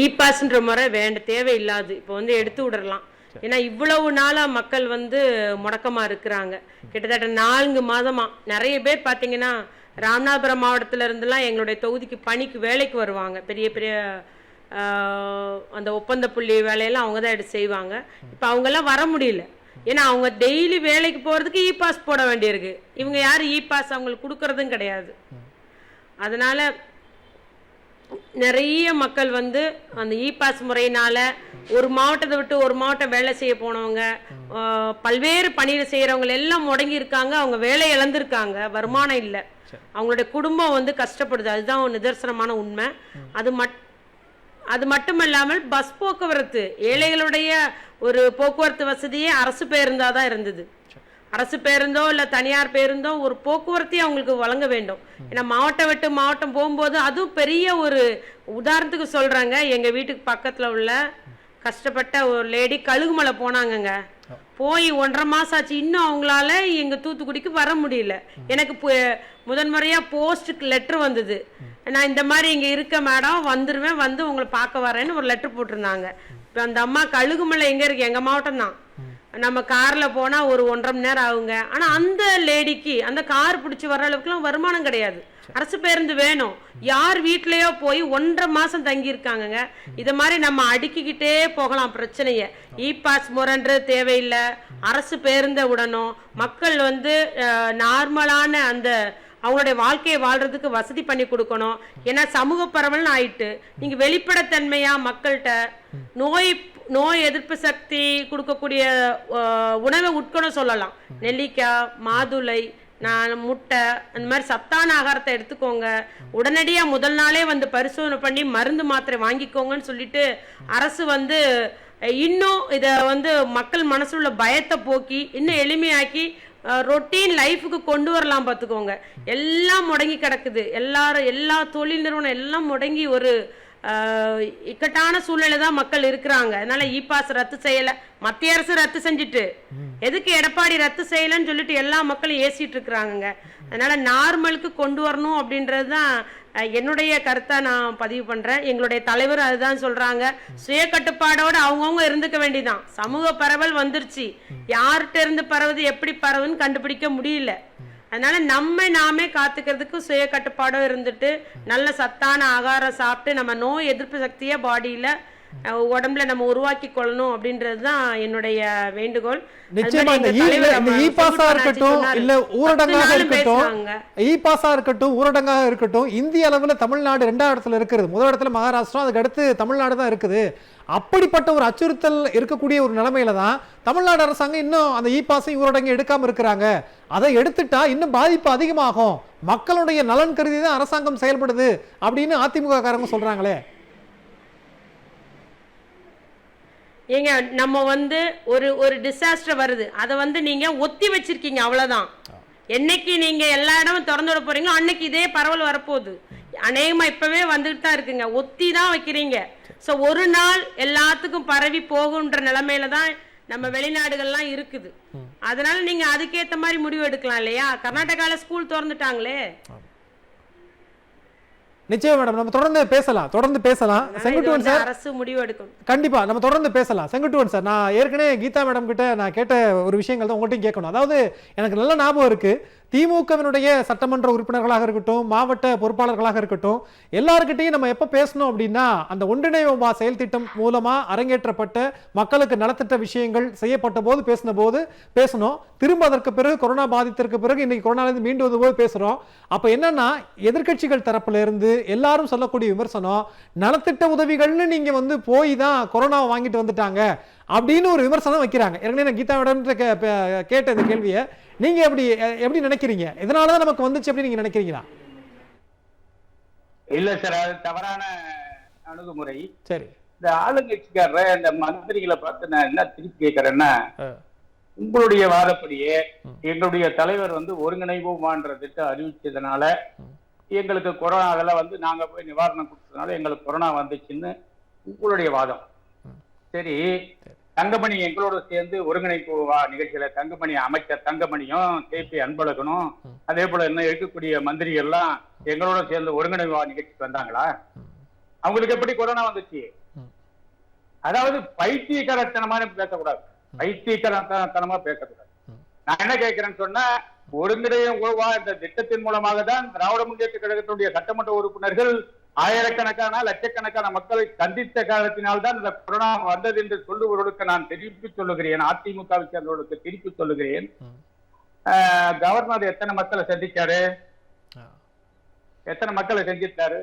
இ பாஸ்ன்ற முறை தேவையில்லாது, இப்போ வந்து எடுத்து விடலாம். ஏன்னா இவ்வளவு நாளா மக்கள் வந்து முடக்கமா இருக்கிறாங்க. கிட்டத்தட்ட 4 மாதமா நிறைய பேர் பாத்தீங்கன்னா ராமநாதபுரம் மாவட்டத்துல இருந்துலாம் எங்களுடைய தொகுதிக்கு பணிக்கு வேலைக்கு வருவாங்க. பெரிய பெரிய அந்த ஒப்பந்த புள்ளி வேலையெல்லாம் அவங்க தான் எடுத்து செய்வாங்க. இப்போ அவங்கெல்லாம் வர முடியல. ஏன்னா அவங்க டெய்லி வேலைக்கு போறதுக்கு இ பாஸ் போட வேண்டியிருக்கு. இவங்க யாரும் இ பாஸ் அவங்களுக்கு கொடுக்கறதும் கிடையாது. அதனால நிறைய மக்கள் வந்து அந்த இ பாஸ் முறையினால ஒரு மாவட்டத்தை விட்டு ஒரு மாவட்டம் வேலை செய்ய போனவங்க, பல்வேறு பணியில் செய்யறவங்க எல்லாம் முடங்கி இருக்காங்க. அவங்க வேலை இழந்திருக்காங்க, வருமானம் இல்லை, அவங்களுடைய குடும்பம் வந்து கஷ்டப்படுது. அதுதான் ஒரு நிதர்சனமான உண்மை. அது மட்டுமல்லாமல் பஸ் போக்குவரத்து, ஏழைகளுடைய ஒரு போக்குவரத்து வசதியே அரசு பேருந்தா தான் இருந்தது. அரசு பேருந்தோ இல்ல தனியார் பேருந்தோ ஒரு போக்குவரத்தையும் அவங்களுக்கு வழங்க வேண்டும். ஏன்னா மாவட்டம் விட்டு மாவட்டம் போகும்போது அதுவும் பெரிய ஒரு உதாரணத்துக்கு சொல்றாங்க. எங்க வீட்டுக்கு பக்கத்துல உள்ள கஷ்டப்பட்ட ஒரு லேடி கழுகுமலை போனாங்கங்க. போய் 1.5 மாசம் ஆச்சு, இன்னும் அவங்களால எங்க தூத்துக்குடிக்கு வர முடியல. எனக்கு முதன்முறையா போஸ்ட்டுக்கு லெட்டர் வந்தது. நான் இந்த மாதிரி இங்க இருக்க மேடம், வந்துருவேன், வந்து உங்களை பார்க்க வரேன்னு ஒரு லெட்டர் போட்டிருந்தாங்க. இப்போ அந்த அம்மா கழுகுமலை எங்க இருக்கு? எங்க மாவட்டம் தான். நம்ம கார்ல போனா ஒரு 1.5 மணி நேரம் ஆகுங்க. ஆனா அந்த லேடிக்கு அந்த கார் பிடிச்சி வர்ற அளவுக்குலாம் வருமானம் கிடையாது. அரசு பேருந்து வேணும். யார் வீட்லயோ போய் 1.5 மாசம் தங்கி இருக்காங்க. இத மாதிரி நம்ம அடுக்கிக்கிட்டே போகலாம் பிரச்சனைய. இ பாஸ் முறைன்றது தேவையில்லை, அரசு பேருந்தை விடணும். மக்கள் வந்து நார்மலான அந்த அவங்களுடைய வாழ்க்கையை வாழ்றதுக்கு வசதி பண்ணி கொடுக்கணும். ஏன்னா சமூக பரவல்னு ஆயிட்டு நீங்க வெளிப்படைத்தன்மையா மக்கள்கிட்ட நோய் எதிர்ப்பு சக்தி கொடுக்கக்கூடிய உணவை உட்கொள்ள சொல்லலாம். நெல்லிக்காய், மாதுளை, முட்டை, அந்த மாதிரி சத்தான ஆகாரத்தை எடுத்துக்கோங்க. உடனடியா முதல் நாளே வந்து பரிசோதனை பண்ணி மருந்து மாத்திரை வாங்கிக்கோங்கன்னு சொல்லிட்டு அரசு வந்து இன்னும் இதை வந்து மக்கள் மனசுல உள்ள பயத்தை போக்கி இன்னும் எளிமையாக்கி ரொட்டீன் லைஃபுக்கு கொண்டு வரலாம். பார்த்துக்கோங்க, எல்லாம் முடங்கி கிடக்குது. எல்லா தொழில் நிறுவனம் எல்லாம் முடங்கி ஒரு இக்கட்டான சூழ்நிலை தான் மக்கள் இருக்கிறாங்க. அதனால இ பாஸ் ரத்து செய்யல, மத்திய அரசு ரத்து செஞ்சுட்டு எதுக்கு எடப்பாடி ரத்து செய்யலன்னு சொல்லிட்டு எல்லா மக்களும் ஏசிட்டு இருக்கிறாங்க. அதனால நார்மலுக்கு கொண்டு வரணும் அப்படின்றதுதான் என்னுடைய கருத்தை நான் பதிவு பண்றேன். எங்களுடைய தலைவர் அதுதான் சொல்றாங்க. சுய கட்டுப்பாடோட அவங்கவுங்க இருந்துக்க வேண்டியதான். சமூக பரவல் வந்துருச்சு, யார்கிட்ட இருந்து பரவுது எப்படி பரவுன்னு கண்டுபிடிக்க முடியல. அதனால நாமே காத்துக்கிறதுக்கு சுய கட்டுப்பாடோ இருந்துட்டு நல்ல சத்தான ஆகாரம் சாப்பிட்டு நம்ம நோய் எதிர்ப்பு சக்தியை பாடியில உடம்புல நம்ம உருவாக்கி கொள்ளணும் அப்படின்றதுதான் என்னுடைய வேண்டுகோள். நிச்சயமா இந்த இ பாஸா இருக்கட்டும் இல்ல ஊரடங்காக இருக்கட்டும், இ பாஸா இருக்கட்டும் ஊரடங்காக இருக்கட்டும், இந்திய அளவுல தமிழ்நாடு 2ஆம் இடத்துல இருக்குது. முதல் இடத்துல மகாராஷ்டிரா, அதுக்கு அடுத்து தமிழ்நாடு தான் இருக்குது. அப்படிப்பட்ட ஒரு அச்சுறுத்தல் இருக்கக்கூடிய ஒரு நிலைமையில தான் தமிழ்நாடு அரசாங்கம் இன்னும் அந்த இ பாஸையும் ஊரடங்கு எடுக்காம இருக்கிறாங்க. அதை எடுத்துட்டா இன்னும் பாதிப்பு அதிகமாகும், மக்களுடைய நலன் கருதி தான் அரசாங்கம் செயல்படுது அப்படின்னு அதிமுக காரங்க சொல்றாங்களே. ஏங்க நம்ம வந்து ஒரு டிசாஸ்டர் வருது, அதை வந்து நீங்க ஒத்தி வச்சிருக்கீங்க, அவ்வளவுதான். என்னைக்கு நீங்க எல்லா இடமும் திறந்து விட போறீங்களோ அன்னைக்கு இதே பரவல் வரப்போகுது. அநேகமா இப்பவே வந்துட்டு தான் இருக்குங்க, ஒத்தி தான் வைக்கிறீங்க. ஸோ ஒரு நாள் எல்லாத்துக்கும் பரவி போகுன்ற நிலைமையில தான் நம்ம வெளிநாடுகள்லாம் இருக்குது. அதனால நீங்க அதுக்கேற்ற மாதிரி முடிவு எடுக்கலாம் இல்லையா? கர்நாடகால ஸ்கூல் திறந்துட்டாங்களே. நிச்சயம் மேடம், நம்ம தொடர்ந்து பேசலாம். செங்குட்டுவன் சார், அரசு முடிவு எடுக்கும். கண்டிப்பா நம்ம தொடர்ந்து பேசலாம். செங்குட்டுவன் சார், நான் ஏற்கனவே கீதா மேடம் கிட்ட நான் கேட்ட ஒரு விஷயங்கள் தான் உங்கள்கிட்ட கேட்கணும். அதாவது எனக்கு நல்ல ஞாபகம் இருக்கு, திமுகவினுடைய சட்டமன்ற உறுப்பினர்களாக இருக்கட்டும், மாவட்ட பொறுப்பாளர்களாக இருக்கட்டும், எல்லாருக்கிட்டையும் நம்ம எப்ப பேசணும் அப்படின்னா, அந்த ஒன்றிணைவா செயல் திட்டம் மூலமா அரங்கேற்றப்பட்ட மக்களுக்கு நலத்திட்ட விஷயங்கள் செய்யப்பட்ட போது பேசணும். திரும்ப அதற்கு பிறகு கொரோனா பாதித்திற்கு பிறகு இன்னைக்கு கொரோனாலேருந்து மீண்டு வந்த போது பேசுறோம். அப்ப என்னன்னா, எதிர்க்கட்சிகள் தரப்புல இருந்து எல்லாரும் சொல்லக்கூடிய விமர்சனம், நலத்திட்ட உதவிகள்னு நீங்க போய் தான் கொரோனாவை வாங்கிட்டு வந்துட்டாங்க அப்படின்னு ஒரு விமர்சனம் வைக்கிறாங்க. ஏற்கனவே நான் கீதா மேடம் கேட்ட இந்த கேள்வியை நீங்க எப்படி நினைக்கிறீங்க? இதனாலதான் நமக்கு வந்துச்சு அப்படின்னு நீங்க நினைக்கிறீங்களா? இல்ல சார், அது தவறான அணுகுமுறை. சரி, இந்த ஆளுங்கட்சிக்காரர இந்த மந்திரிகளை பார்த்து நான் என்ன திருப்பி கேட்கிறேன்னா, உங்களுடைய வாதப்படியே எங்களுடைய தலைவர் ஒருங்கிணைவோமான்ற திட்டம் அறிவிச்சதுனால எங்களுக்கு கொரோனா அதெல்லாம் நாங்க போய் நிவாரணம் கொடுத்ததுனால எங்களுக்கு கொரோனா வந்துச்சுன்னு உங்களுடைய வாதம். சரி, தங்கமணி எங்களோட சேர்ந்து ஒருங்கிணைப்பு நிகழ்ச்சியில அமைச்சர் தங்கமணியும் கேபி அன்பழகனும் அதே போல இன்னும் இருக்கக்கூடிய மந்திரிகள்லாம் எங்களோட சேர்ந்து ஒருங்கிணைப்பு நிகழ்ச்சிக்கு வந்தாங்களா? அவங்களுக்கு எப்படி கொரோனா வந்துச்சு? அதாவது பைத்தியக்காரத்தனமான பேசக்கூடாது, பைத்தியக்காரத்தனமா பேசக்கூடாது. நான் என்ன கேட்கிறேன்னு சொன்னா, ஒருங்கிணைவா இந்த திட்டத்தின் மூலமாக தான் திராவிட முன்னேற்ற கழகத்தினுடைய சட்டமன்ற உறுப்பினர்கள் ஆயிரக்கணக்கான லட்சக்கணக்கான மக்களை சந்தித்த காலத்தினால்தான் இந்த கொரோனா வந்தது என்று சொல்லுவவர்களுக்கு நான் திருப்பி சொல்லுகிறேன், அதிமுகவை சேர்ந்தவர்களுக்கு திருப்பி சொல்லுகிறேன். கவர்னர் எத்தனை மக்களை சந்திச்சாரு? எத்தனை மக்களை சந்தித்தாரு?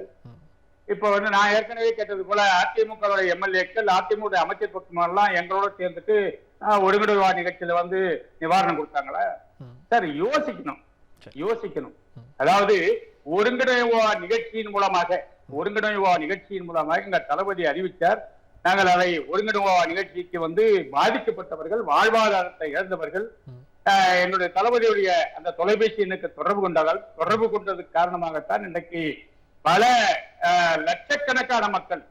இப்ப நான் ஏற்கனவே கேட்டது போல அதிமுக எம்எல்ஏக்கள், அதிமுக அமைச்சர் பக்கமெல்லாம் எங்களோட சேர்ந்துட்டு ஒருங்கிணைவா நிகழ்ச்சியில நிவாரணம் கொடுத்தாங்களா? சார், யோசிக்கணும். அதாவது ஒருங்கிணைவா நிகழ்ச்சியின் மூலமாக எங்க தளபதி அறிவித்தார், நாங்கள் அதை ஒருங்கிணைவா நிகழ்ச்சிக்கு பாதிக்கப்பட்டவர்கள், வாழ்வாதாரத்தை இழந்தவர்கள் என்னுடைய தளபதியுடைய அந்த தொலைபேசி எண்ணுக்கு தொடர்பு கொண்டதுக்கு காரணமாகத்தான் இன்றைக்கு பல லட்சக்கணக்கான மக்கள்,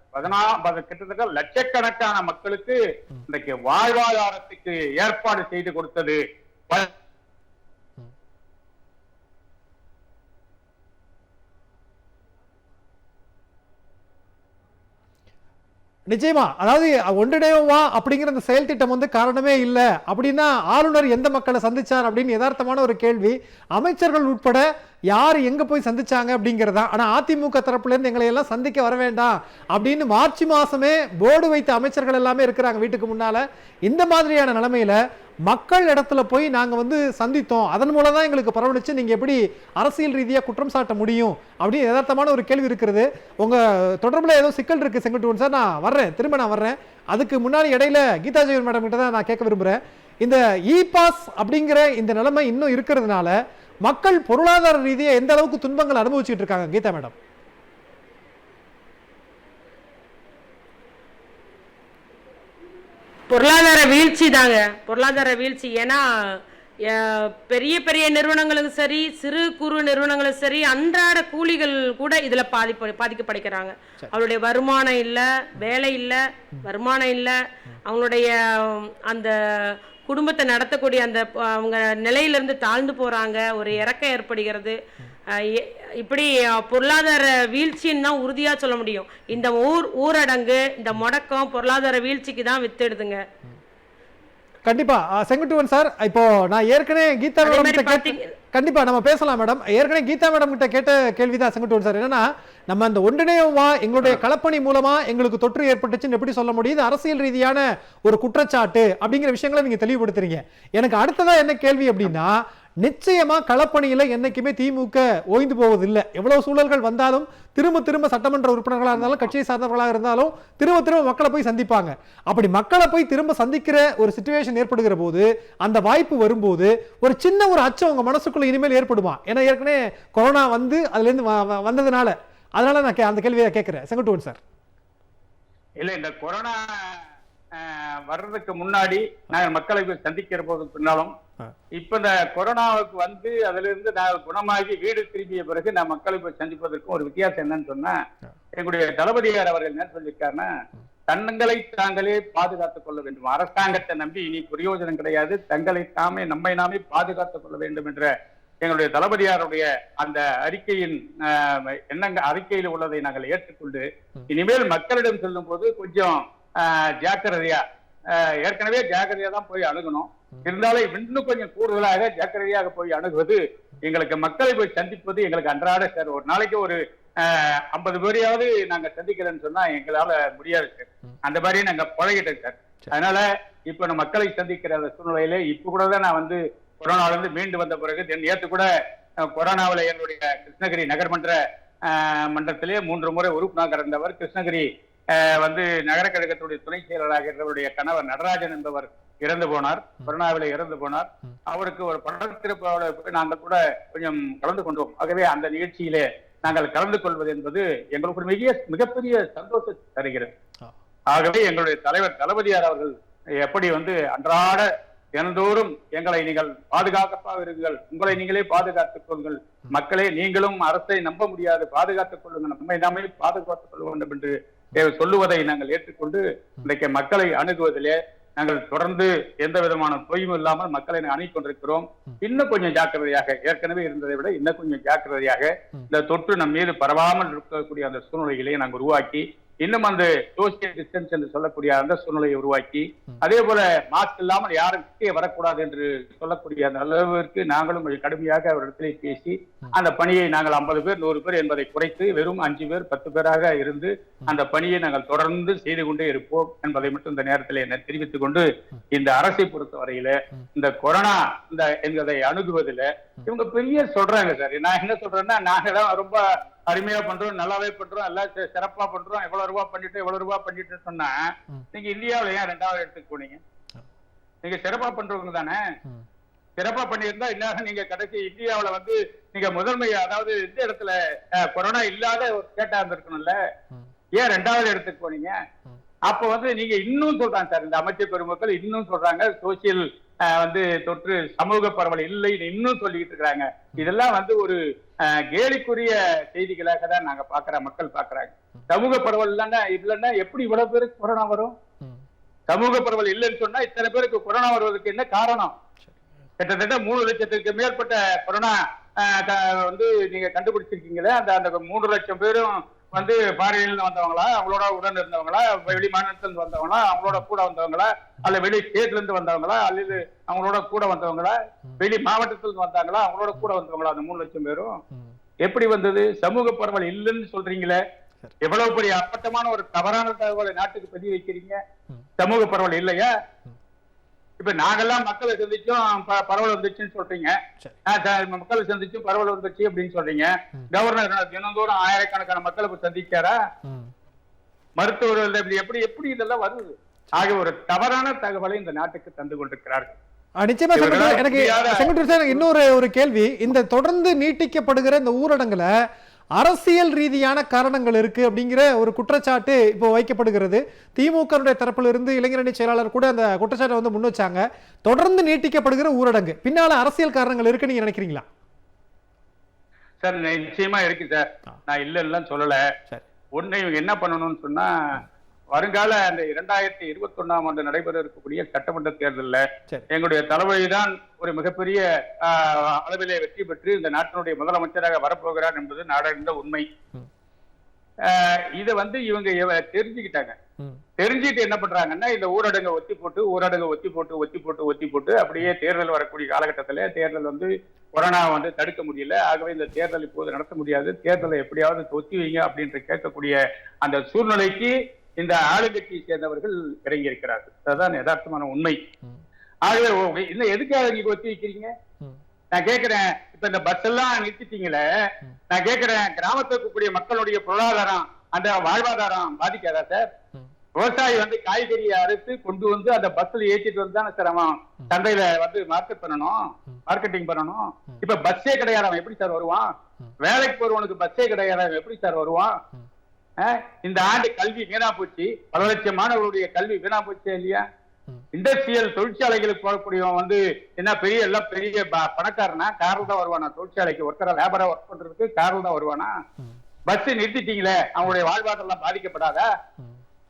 கிட்டத்தட்ட லட்சக்கணக்கான மக்களுக்கு இன்றைக்கு வாழ்வாதாரத்துக்கு ஏற்பாடு செய்து கொடுத்தது. நிச்சயமா, அதாவது ஒன்றிணைவா அப்படிங்கிற அந்த செயல் திட்டம் காரணமே இல்லை அப்படின்னா ஆளுநர் எந்த மக்களை சந்திச்சார் அப்படின்னு யதார்த்தமான ஒரு கேள்வி. அமைச்சர்கள் உட்பட யார் எங்க போய் சந்திச்சாங்க அப்படிங்கிறதா. ஆனா அதிமுக தரப்புல இருந்து எங்களை எல்லாம் சந்திக்க வர வேண்டாம் அப்படின்னு மார்ச் மாசமே போர்டு வைத்த அமைச்சர்கள் எல்லாமே இருக்கிறாங்க வீட்டுக்கு முன்னால. இந்த மாதிரியான நிலைமையில மக்கள் இடத்துல போய் நாங்க சந்தித்தோம், அதன் மூலம் தான் எங்களுக்கு பரவலிச்சு, நீங்க எப்படி அரசியல் ரீதியா குற்றம் சாட்ட முடியும் அப்படின்னு யதார்த்தமான ஒரு கேள்வி இருக்கிறது. உங்க தொடர்புல ஏதோ சிக்கல் இருக்கு செங்குட்டுவன் சார், திரும்ப நான் வர்றேன். அதுக்கு முன்னாடி இடையில கீதா ஜெயன் மேடம் கிட்ட தான் நான் கேட்க விரும்புறேன். இந்த இ பாஸ் அப்படிங்கிற இந்த நிலைமை இன்னும் இருக்கிறதுனால மக்கள் பொருளாதார ரீதியா எந்த அளவுக்கு துன்பங்கள் அனுபவிச்சுட்டு இருக்காங்க கீதா மேடம்? பொருளாதார வீழ்ச்சி தாங்க, பொருளாதார வீழ்ச்சி. ஏன்னா பெரிய பெரிய நிறுவனங்களும் சரி, சிறு குறு நிறுவனங்களும் சரி, அன்றாட கூலிகள் கூட இதுல பாதிக்கப்படுகிறாங்க. அவங்களுடைய வருமானம் இல்லை, வேலை இல்லை, வருமானம் இல்லை, அவங்களுடைய அந்த குடும்பத்தை நடத்தக்கூடிய அந்த அவங்க நிலையிலிருந்து தாழ்ந்து போறாங்க, ஒரு இறக்கம் ஏற்படுகிறது. இப்படி பொருளாதார வீழ்ச்சின்னு தான் உறுதியா சொல்ல முடியும். இந்த ஊரடங்கு, இந்த முடக்கம் பொருளாதார வீழ்ச்சிக்கு தான் வித்துடுதுங்க. கண்டிப்பா செங்குட்டுவன் சார், இப்போ நான் ஏற்கனவே கீதா மேடம் கிட்ட கண்டிப்பா நம்ம பேசலாம் மேடம். ஏற்கனவே கீதா மேடம் கிட்ட கேட்ட கேள்விதான் செங்குட்டுவன் சார். என்னன்னா, நம்ம அந்த ஒன்றிணைவா எங்களுடைய களப்பணி மூலமா எங்களுக்கு தொற்று ஏற்பட்டுச்சுன்னு எப்படி சொல்ல முடியுது? அரசியல் ரீதியான ஒரு குற்றச்சாட்டு அப்படிங்கிற விஷயங்களை நீங்க தெளிவுபடுத்துறீங்க. எனக்கு அடுத்ததா என்ன கேள்வி அப்படின்னா, நிச்சயமா களப்பணியில என்னைக்குமே திமுக ஓய்ந்து போவதில்லை. எவ்வளவு சூழல்கள் வந்தாலும் திரும்ப சட்டமன்ற உறுப்பினர்களாக இருந்தாலும் கட்சியை சார்ந்தவர்களாக இருந்தாலும் திரும்ப மக்களை போய் சந்திப்பாங்க. அப்படி மக்களை போய் திரும்ப சந்திக்கிற ஒரு சிச்சுவேஷன் ஏற்படுகிற போது, அந்த வாய்ப்பு வரும்போது ஒரு சின்ன ஒரு அச்சம் உங்க மனசுக்குள்ள இனிமேல் ஏற்படுமா? ஏன்னா ஏற்கனவே கொரோனா அதுல இருந்து வந்ததுனால, அதனால நான் அந்த கேள்வியை கேட்கிறேன் செங்குட்டுவன் சார். இல்ல, இந்த கொரோனா வர்றதுக்கு முன்னாடி நாங்கள் மக்களை சந்திக்கிற போது பின்னாலும், இப்ப இந்த கொரோனாவுக்கு அதுல இருந்து நான் குணமாகி வீடு திரும்பிய பிறகு நான் மக்களை போய் சந்திப்பதற்கும் ஒரு வித்தியாசம் என்னன்னு சொன்னா, எங்களுடைய தளபதியார் அவர்கள் என்ன சொல்லியிருக்காருன்னா, தங்களை தாங்களே பாதுகாத்துக் கொள்ள வேண்டும், அரசாங்கத்தை நம்பி இனி பிரயோஜனம் கிடையாது, தங்களை நம்மை நாமே பாதுகாத்துக் கொள்ள வேண்டும் என்ற எங்களுடைய தளபதியாருடைய அந்த அறிக்கையின் அறிக்கையில் உள்ளதை நாங்கள் ஏற்றுக்கொண்டு இனிமேல் மக்களிடம் செல்லும் போது கொஞ்சம் ஜாக்கிரதையா, ஏற்கனவே ஜாக்கிரதையா தான் போய் அணுகணும், இருந்தாலும் இன்னும் கொஞ்சம் கூடுதலாக ஜாக்கிரதையாக போய் அணுகுவது, எங்களுக்கு மக்களை போய் சந்திப்பது எங்களுக்கு அன்றாட சார். ஒரு நாளைக்கு ஒரு 50 பேரையாவது நாங்க சந்திக்கிறேன்னு சொன்னா எங்களால முடியாது சார். அந்த மாதிரியே நாங்க பழகிட்டோம் சார். அதனால இப்ப நம்ம மக்களை சந்திக்கிற அந்த சூழ்நிலையில இப்ப கூட தான் நான் வந்து கொரோனால இருந்து மீண்டு வந்த பிறகு நேற்று கூட கொரோனாவில் என்னுடைய கிருஷ்ணகிரி நகர்மன்ற மன்றத்திலே 3 முறை உறுப்பினராக இருந்தவர், கிருஷ்ணகிரி வந்து நகர கழகத்துடைய துணை செயலராக இருந்தவருடைய கணவர் நடராஜன் என்பவர் இறந்து போனார், கொரோனாவில் இறந்து போனார். அவருக்கு ஒரு படத்திருப்பாளர் நாங்கள் கூட கொஞ்சம் கலந்து கொண்டோம். ஆகவே அந்த நிகழ்ச்சியிலே நாங்கள் கலந்து கொள்வது என்பது எங்களுக்கு மிகப்பெரிய சந்தோஷத்தை தருகிறது. ஆகவே எங்களுடைய தலைவர் தளபதியார் அவர்கள் எப்படி வந்து அன்றாட தினந்தோறும் எங்களை நீங்கள் பாதுகாப்பாக இருங்கள், உங்களை நீங்களே பாதுகாத்துக் கொள்ளுங்கள், மக்களே நீங்களும் அரசை நம்ப முடியாது, பாதுகாத்துக் கொள்ளுங்கள், நம்மை நாமே பாதுகாத்துக் கொள்ள வேண்டும் என்று சொல்லுவதை நாங்கள் ஏற்றுக்கொண்டு இன்றைக்கு மக்களை அணுகுவதிலே நாங்கள் தொடர்ந்து எந்த விதமான தொய்வும் இல்லாமல் மக்களை அணுகிக் கொண்டிருக்கிறோம். இன்னும் கொஞ்சம் ஜாக்கிரதையாக, ஏற்கனவே இருந்ததை விட இன்னும் கொஞ்சம் ஜாக்கிரதையாக இந்த தொற்று நம் மீது பரவாமல் இருக்கக்கூடிய அந்த சூழ்நிலைகளை நாங்கள் உருவாக்கி, இன்னும் அந்த சோசியல் டிஸ்டன்ஸ் என்று சொல்லக்கூடிய அந்த சூழ்நிலையை உருவாக்கி, அதே போல மாஸ்க் இல்லாமல் யாரும் கிட்டே வரக்கூடாது என்று சொல்லக்கூடிய அந்த அளவிற்கு நாங்களும் கடுமையாக அவரிடத்திலே பேசி அந்த பணியை நாங்கள் 50 பேர் 100 பேர் என்பதை குறைத்து வெறும் 5 பேர் 10 பேராக இருந்து அந்த பணியை நாங்கள் தொடர்ந்து செய்து கொண்டே இருப்போம் என்பதை மட்டும் இந்த நேரத்தில் என்ன தெரிவித்துக் கொண்டு, இந்த அரசை பொறுத்தவரையில இந்த கொரோனா என்பதை அணுகுவதில் இவங்க பெரிய சொல்றாங்க சார். நான் என்ன சொல்றேன்னா, நாங்க தான் ரொம்ப அருமையா பண்றோம், நல்லாவே பண்றோம், எல்லாம் சிறப்பா பண்றோம், எவ்வளவு ரூபாய் பண்ணிட்டு சொன்னா நீங்க இந்தியாவில ஏன் 2வது இடத்துக்கு போனீங்க? நீங்க சிறப்பா பண்றவங்க தானே, சிறப்பா பண்ணியிருந்தா இன்னும் நீங்க கடைசி இந்தியாவில வந்து நீங்க முதன்மை, அதாவது இந்த இடத்துல கொரோனா இல்லாத ஒரு ஸ்டேட்டா இருந்திருக்கணும்ல, ஏன் 2வது இடத்துக்கு போனீங்க? அப்ப வந்து நீங்க இன்னும் சொல்றாங்க சார், இந்த அமைச்சர் பெருமக்கள் இன்னும் சொல்றாங்க சோசியல் வந்து தொற்று சமூக பரவல் இல்லை இன்னும் சொல்லிட்டு இருக்காங்க. இதெல்லாம் வந்து ஒரு கேலிக்குரிய செய்திகளாக தான் நாங்க மக்கள் பாக்குறாங்க. சமூக பரவல் இல்லைன்னா எப்படி இவ்வளவு பேருக்கு கொரோனா வரும்? சமூக பரவல் இல்லைன்னு சொன்னா இத்தனை பேருக்கு கொரோனா வருவதற்கு என்ன காரணம்? கிட்டத்தட்ட 3 லட்சத்துக்கு மேற்பட்ட கொரோனா வந்து நீங்க கண்டுபிடிச்சிருக்கீங்களே, அந்த 3 லட்சம் பேரும் வந்து ஃபாரின்ல வந்தவங்களா, அவங்களோட உடன் இருந்தவங்களா, வெளி மாநிலத்துல இருந்து வந்தவங்களா, அவங்களோட கூட வந்தவங்களா, அல்ல வெளி ஸ்டேட்ல இருந்து வந்தவங்களா, அல்லது அவங்களோட கூட வந்தவங்களா, வெளி மாவட்டத்துல இருந்து வந்தாங்களா, அவங்களோட கூட வந்தவங்களா? அந்த 3 லட்சம் பேரும் எப்படி வந்தது? சமூக பரவல் இல்லைன்னு சொல்றீங்களே, எவ்வளவு பெரிய அப்பட்டமான ஒரு தவறான தகவலை நாட்டுக்கு பதிவு வைக்கிறீங்க. சமூக பரவல் இல்லையா? இப்ப நாங்கெல்லாம் மக்களை சந்திச்சும் பரவல் வந்துச்சுன்னு சொல்றீங்க, மக்களை சந்திச்சும் பரவல் வந்துச்சு அப்படின்னு சொல்றீங்க. கவர்னர் தினந்தோறும் ஆயிரக்கணக்கான மக்களை சந்திச்சாரா? மருத்துவர்கள் எப்படி இதெல்லாம் வருது? ஆக ஒரு தவறான தகவலை இந்த நாட்டுக்கு தந்து கொண்டிருக்கிறார்கள். நிச்சயமா எனக்கு செக்ரட்டரி சார் இன்னொரு கேள்வி, இந்த தொடர்ந்து நீட்டிக்கப்படுகிற இந்த ஊரடங்குல அரசியல் ரீதியான காரணங்கள் இருக்கு அப்படிங்கிற ஒரு குற்றச்சாட்டு இப்போ வைக்கப்படுகிறது. திமுக தரப்பில் இருந்து இளைஞரணி செயலாளர் கூட அந்த குற்றச்சாட்டை வந்து முன் வச்சாங்க. தொடர்ந்து நீட்டிக்கப்படுகிற ஊரடங்கு பின்னால அரசியல் காரணங்கள் இருக்கு நீங்க நினைக்கிறீங்களா? சார் நிச்சயமா இருக்கு சார், நான் இல்லைன்னு சொல்லல. ஒண்ணு இவங்க என்ன பண்ணணும்னு சொன்னா, வருங்கால அந்த 2021ஆம் ஆண்டு நடைபெற இருக்கக்கூடிய சட்டமன்ற தேர்தலில் எங்களுடைய தளபதிதான் ஒரு மிகப்பெரிய அளவிலே வெற்றி பெற்று இந்த நாட்டினுடைய முதலமைச்சராக வரப்போகிறார் என்பது நாடறிந்த உண்மை. இதை வந்து இவங்க தெரிஞ்சுக்கிட்டாங்க. தெரிஞ்சுட்டு என்ன பண்றாங்கன்னா, இந்த ஊரடங்கை ஒத்தி போட்டு அப்படியே தேர்தல் வரக்கூடிய காலகட்டத்தில் தேர்தல் வந்து கொரோனா வந்து தடுக்க முடியல, ஆகவே இந்த தேர்தல் இப்போது நடத்த முடியாது, தேர்தலை எப்படியாவது ஒத்தி வைங்க அப்படின்ற கேட்கக்கூடிய அந்த சூழ்நிலைக்கு இந்த ஆளுங்கட்சியை சேர்ந்தவர்கள் இறங்கி இருக்கிறார்கள். அதுதான் யதார்த்தமான உண்மை. ஆகவே இன்னும் எதுக்காக நீங்க ஒத்தி வைக்கிறீங்க? நான் கேட்கிறேன், இப்ப இந்த பஸ் எல்லாம் நிறுத்திட்டீங்களே, நான் கேட்கிறேன், கிராமத்தில் இருக்கக்கூடிய மக்களுடைய பொருளாதாரம் அந்த வாழ்வாதாரம் பாதிக்காதா சார்? விவசாயி வந்து காய்கறியை அறுத்து கொண்டு வந்து அந்த பஸ்ல ஏற்றிட்டு வந்து தானே சார் அவன் சந்தையில வந்து மார்க்கெட்டிங் பண்ணணும். இப்ப பஸ்ஸே கிடையாது, அவன் எப்படி சார் வருவான்? வேலைக்கு போறவனுக்கு பஸ்ஸே கிடையாது, அவன் எப்படி சார் வருவான்? இந்த ஆண்டு கல்வி வீணா போச்சு, பல லட்சம் மாணவர்களுடைய கல்வி வீணா போச்சு இல்லையா? இண்டஸ்ட்ரியல் தொழிற்சாலைகளுக்கு போகக்கூடியவன் வந்து என்ன பெரிய பணக்காரனா? காரில் தான் வருவானா? தொழிற்சாலைக்கு ஒர்க்கரா லேபரா ஒர்க் பண்றதுக்கு காரில் தான் வருவானா? பஸ் நிறுத்திட்டீங்களே, அவங்களுடைய வாழ்வாதாரம் பாதிக்கப்படாதா?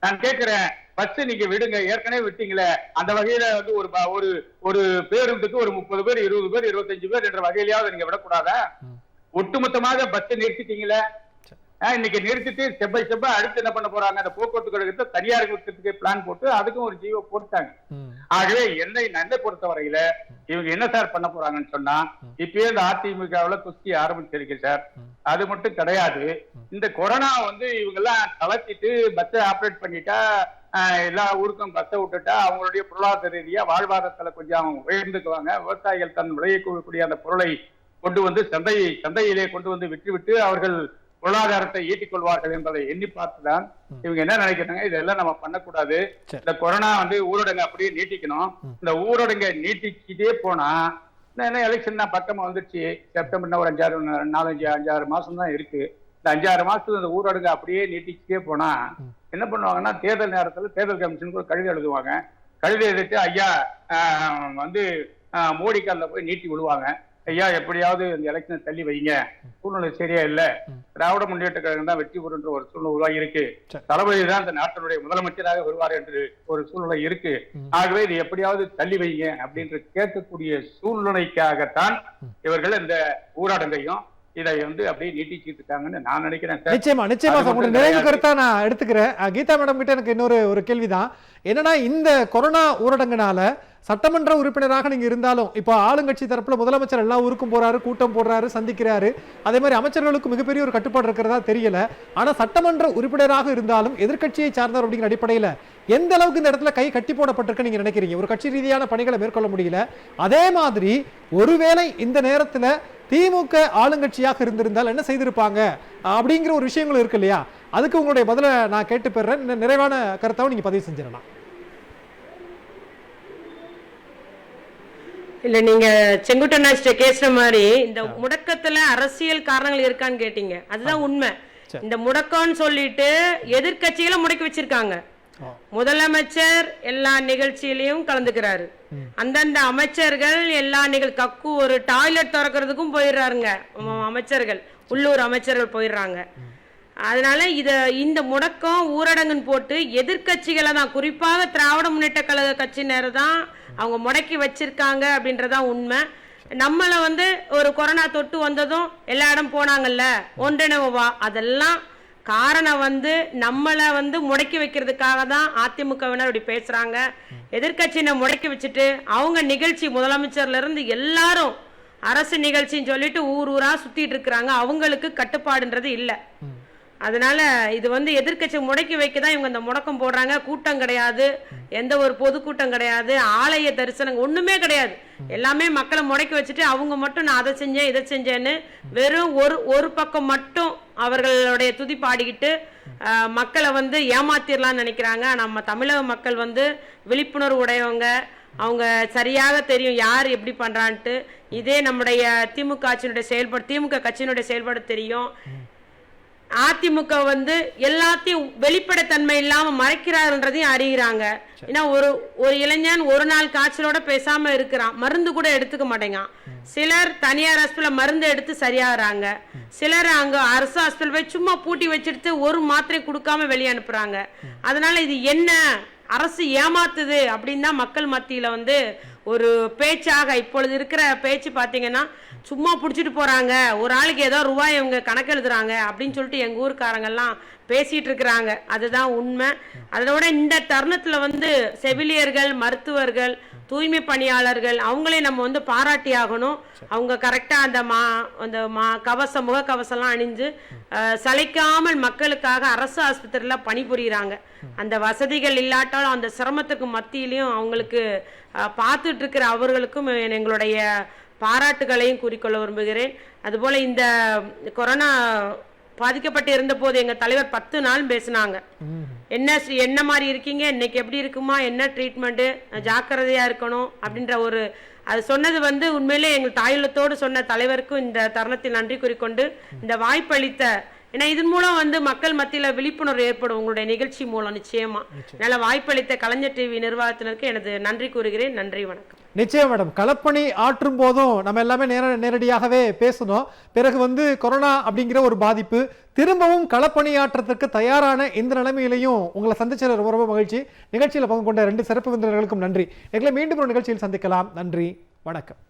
நான் கேட்கிறேன், பஸ் நீங்க விடுங்க, ஏற்கனவே விட்டீங்களே, அந்த வகையில வந்து ஒரு பேருந்துக்கு ஒரு 30 பேர் 20 பேர் 25 பேர் என்ற வகையிலாவது நீங்க விடக்கூடாதா? ஒட்டுமொத்தமாக பஸ் நிறுத்திட்டீங்களே. இன்னைக்கு நிறுத்திட்டு ஸ்டெப் பை ஸ்டெப்பா அடுத்து என்ன பண்ண போறாங்க? அந்த போக்குவரத்து கழகத்தை தனியார்களுக்கு பிளான் போட்டு அதுக்கும் ஒரு ஜீவோ போட்டாங்க. ஆகவே என்னை பொறுத்த வரையில இவங்க என்ன சார் பண்ண போறாங்கன்னு சொன்னா, இப்பயே இந்த அதிமுகவுல குஸ்தி ஆரம்பிச்சிருக்கு சார். அது மட்டும் கிடையாது, இந்த கொரோனா வந்து இவங்க எல்லாம் தளர்த்திட்டு பஸ்ஸை ஆப்ரேட் பண்ணிட்டா, எல்லா ஊருக்கும் பஸ்ஸை விட்டுட்டா அவங்களுடைய பொருளாதார ரீதியா வாழ்வாதாரத்துல கொஞ்சம் உயர்ந்துக்குவாங்க. விவசாயிகள் தன் விளையக்கூடிய அந்த பொருளை கொண்டு வந்து சந்தையிலே கொண்டு வந்து விற்றுவிட்டு அவர்கள் பொருளாதாரத்தை ஈட்டிக் கொள்வார்கள் என்பதை எண்ணி பார்த்துதான் இவங்க என்ன நினைக்கிறாங்க, இதெல்லாம் நம்ம பண்ணக்கூடாது, இந்த கொரோனா வந்து ஊரடங்கு அப்படியே நீட்டிக்கணும். இந்த ஊரடங்கை நீட்டிக்கிட்டே போனா என்ன, எலெக்ஷன் தான் பக்கமா வந்துருச்சு, செப்டம்பர் ஒரு 5-6 மாசம் தான் இருக்கு. இந்த 5-6 மாசத்துக்கு இந்த ஊரடங்கு அப்படியே நீட்டிக்கிட்டே போனா என்ன பண்ணுவாங்கன்னா, தேர்தல் நேரத்துல தேர்தல் கமிஷனுக்கு ஒரு கடிதம் எழுதுவாங்க. கடிதம் எழுதிட்டு ஐயா வந்து மோடி காலில் போய் நீட்டி விடுவாங்க. ஐயா எப்படியாவது இந்த எலெக்ஷனை தள்ளி வைங்க, சூழ்நிலை சரியா இல்ல, திராவிட முன்னேற்ற கழகம் தான் வெற்றி பெறுன்ற ஒரு சூழ்நிலை உருவாகி இருக்கு, தளபதி தான் இந்த நாட்டினுடைய முதலமைச்சராக வருவார் என்று ஒரு சூழ்நிலை இருக்கு, ஆகவே இது எப்படியாவது தள்ளி வைங்க அப்படின்ற கேட்கக்கூடிய சூழ்நிலைக்காகத்தான் இவர்கள் இந்த ஊரடங்கையும் இதை வந்து அப்படியே நீட்டிச்சிட்டு இருக்காங்கன்னு நான் நினைக்கிறேன். நிச்சயமா உங்களுடைய நிறைவு கருத்தா நான் எடுத்துக்கிறேன். கீதா மேடம் கிட்ட எனக்கு இன்னொரு ஒரு கேள்விதான் என்னன்னா, இந்த கொரோனா ஊரடங்குனால சட்டமன்ற உறுப்பினராக நீங்க இருந்தாலும் இப்ப ஆளுங்கட்சி தரப்புல முதலமைச்சர் எல்லா ஊருக்கும் போறாரு, கூட்டம் போடுறாரு, சந்திக்கிறாரு, அதே மாதிரி அமைச்சர்களுக்கு மிகப்பெரிய ஒரு கட்டுப்பாடு இருக்கிறதா தெரியல. ஆனா சட்டமன்ற உறுப்பினராக இருந்தாலும் எதிர்கட்சியை சார்ந்தவர் அப்படிங்கிற அடிப்படையில எந்த அளவுக்கு இந்த இடத்துல கை கட்டி போடப்பட்டிருக்கு நீங்க நினைக்கிறீங்க? ஒரு கட்சி ரீதியான பணிகளை மேற்கொள்ள முடியல. அதே மாதிரி ஒருவேளை இந்த நேரத்துல திமுக ஆளுங்கட்சியாக இருந்திருந்தால் என்ன செய்திருப்பாங்க அப்படிங்கிற ஒரு விஷயங்கள் இருக்கு இல்லையா? அதுக்கு உங்களுடைய பதில நான் கேட்டு பெறேன். நிறைவான கருத்தாவும் நீங்க பதிவு செஞ்சிடலாம். இல்ல, நீங்க செங்குட்டனாச்சிட்ட கேசுற மாதிரி இந்த முடக்கத்துல அரசியல் காரணங்கள் இருக்கான்னு கேட்டீங்க. அதுதான் உண்மை. இந்த முடக்கம்னு சொல்லிட்டு எதிர்கட்சிகளை முடக்கி வச்சிருக்காங்க. முதலமைச்சர் எல்லா நிகழ்ச்சியிலையும் கலந்துக்கிறாரு, அந்தந்த அமைச்சர்கள் எல்லா கக்கு ஒரு டாய்லெட் திறக்கிறதுக்கும் போயிடுறாருங்க அமைச்சர்கள், உள்ளூர் அமைச்சர்கள் போயிடுறாங்க. அதனால இந்த முடக்கம் ஊரடங்குன்னு போட்டு எதிர்கட்சிகளை தான், குறிப்பாக திராவிட முன்னேற்ற கழக கட்சியினர் தான் அவங்க முடக்கி வச்சிருக்காங்க அப்படின்றதான் உண்மை. நம்மளை வந்து ஒரு கொரோனா தொட்டு வந்ததும் எல்லா இடம் போனாங்கல்ல, ஒன்றிணைவா, அதெல்லாம் காரணம் வந்து நம்மளை வந்து முடக்கி வைக்கிறதுக்காக தான் அதிமுகவினர் இப்படி பேசுறாங்க. எதிர்கட்சியினை முடக்கி வச்சுட்டு அவங்க நிகழ்ச்சி முதலமைச்சர்ல இருந்து எல்லாரும் அரசு நிகழ்ச்சின்னு சொல்லிட்டு ஊர் ஊரா சுத்திட்டு இருக்கிறாங்க. அவங்களுக்கு கட்டுப்பாடுன்றது இல்லை. அதனால இது வந்து எதிர்கட்சி முடக்கி வைக்கதான் இவங்க இந்த முடக்கம் போடுறாங்க. கூட்டம் கிடையாது, எந்த ஒரு பொதுக்கூட்டம் கிடையாது, ஆலய தரிசனம் ஒண்ணுமே கிடையாது. எல்லாமே மக்களை முடக்கி வச்சுட்டு அவங்க மட்டும் நான் அதை செஞ்சேன் இதை செஞ்சேன்னு வெறும் ஒரு பக்கம் மட்டும் அவர்களுடைய துதி பாடிக்கிட்டு மக்களை வந்து ஏமாத்திரலாம்னு நினைக்கிறாங்க. நம்ம தமிழக மக்கள் வந்து விழிப்புணர்வு உடையவங்க, அவங்க சரியாக தெரியும் யார் எப்படி பண்றான்ட்டு. இதே நம்முடைய திமுக கட்சியினுடைய செயல்பாடு தெரியும். அதிமுக வந்து எல்லாத்தையும் வெளிப்படைத்தன்மை இல்லாம மறைக்கிறாருன்றதையும் அறிகிறாங்க. ஏன்னா ஒரு இளைஞன் ஒரு நாள் காய்ச்சலோட பேசாம இருக்கிறான், மருந்து கூட எடுத்துக்க மாட்டேங்கான். சிலர் தனியார் ஹாஸ்பிட்டல் மருந்து எடுத்து சரியாகிறாங்க, சிலர் அங்க அரசு ஹாஸ்பிட்டல் போய் சும்மா பூட்டி வச்சுட்டு ஒரு மாத்திரை கொடுக்காம வெளியே அனுப்புறாங்க. அதனால இது என்ன அரசு ஏமாத்துது அப்படின்னு தான் மக்கள் மத்தியில வந்து ஒரு பேச்சாக இப்பொழுது இருக்கிற பேச்சு பாத்தீங்கன்னா, சும்மா பிடிச்சிட்டு போறாங்க, ஒரு ஆளுக்கு ஏதோ ரூபாய் இவங்க கணக்கு எழுதுறாங்க அப்படின்னு சொல்லிட்டு எங்க ஊருக்காரங்கெல்லாம் பேசிட்டு இருக்கிறாங்க. அதுதான் உண்மை. அதோட இந்த தருணத்துல வந்து செவிலியர்கள், மருத்துவர்கள், தூய்மை பணியாளர்கள் அவங்களே நம்ம வந்து பாராட்டி ஆகணும். அவங்க கரெக்டா அந்த கவசம், முகக்கவசம்லாம் அணிஞ்சு சளைக்காமல் மக்களுக்காக அரசு ஆஸ்பத்திரியில பணிபுரியுறாங்க. அந்த வசதிகள் இல்லாட்டாலும் அந்த சிரமத்துக்கு மத்தியிலையும் அவங்களுக்கு பார்த்துட்டு இருக்கிற அவர்களுக்கும் எங்களுடைய பாராட்டுகளையும் கூறிக்கொள்ள விரும்புகிறேன். அதுபோல இந்த கொரோனா பாதிக்கப்பட்டு இருந்த போது எங்க தலைவர் 10 நாள் பேசினாங்க. என்ன மாதிரி இருக்கீங்க, இன்னைக்கு எப்படி இருக்குமா, என்ன ட்ரீட்மெண்ட், ஜாக்கிரதையா இருக்கணும் அப்படின்ற அது சொன்னது வந்து உண்மையிலே எங்கள் தாயுள்ளத்தோடு சொன்ன தலைவருக்கும் இந்த தருணத்தில் நன்றி கூறிக்கொண்டு, இந்த வாய்ப்பளித்த, ஏன்னா இதன் மூலம் வந்து மக்கள் மத்தியில விழிப்புணர்வு ஏற்படும் உங்களுடைய நிகழ்ச்சி மூலம் நிச்சயமா. நல்ல வாய்ப்பளித்த கலைஞர் டிவி நிர்வாகத்தினருக்கு எனது நன்றி கூறுகிறேன். நன்றி, வணக்கம். நிச்சயம் மேடம். களப்பணி ஆற்றும் போதும் நம்ம எல்லாமே நேரடியாகவே பேசணும். பிறகு கொரோனா அப்படிங்கிற ஒரு பாதிப்பு, திரும்பவும் களப்பணி ஆற்றத்துக்கு தயாரான இந்த நிலைமையிலையும் உங்களை சந்திச்சது ரொம்ப ரொம்ப மகிழ்ச்சி. நிகழ்ச்சியில் பங்கு கொண்ட 2 சிறப்பு விருந்தினர்களுக்கும் நன்றி. எங்களை மீண்டும் ஒரு நிகழ்ச்சியில் சந்திக்கலாம். நன்றி, வணக்கம்.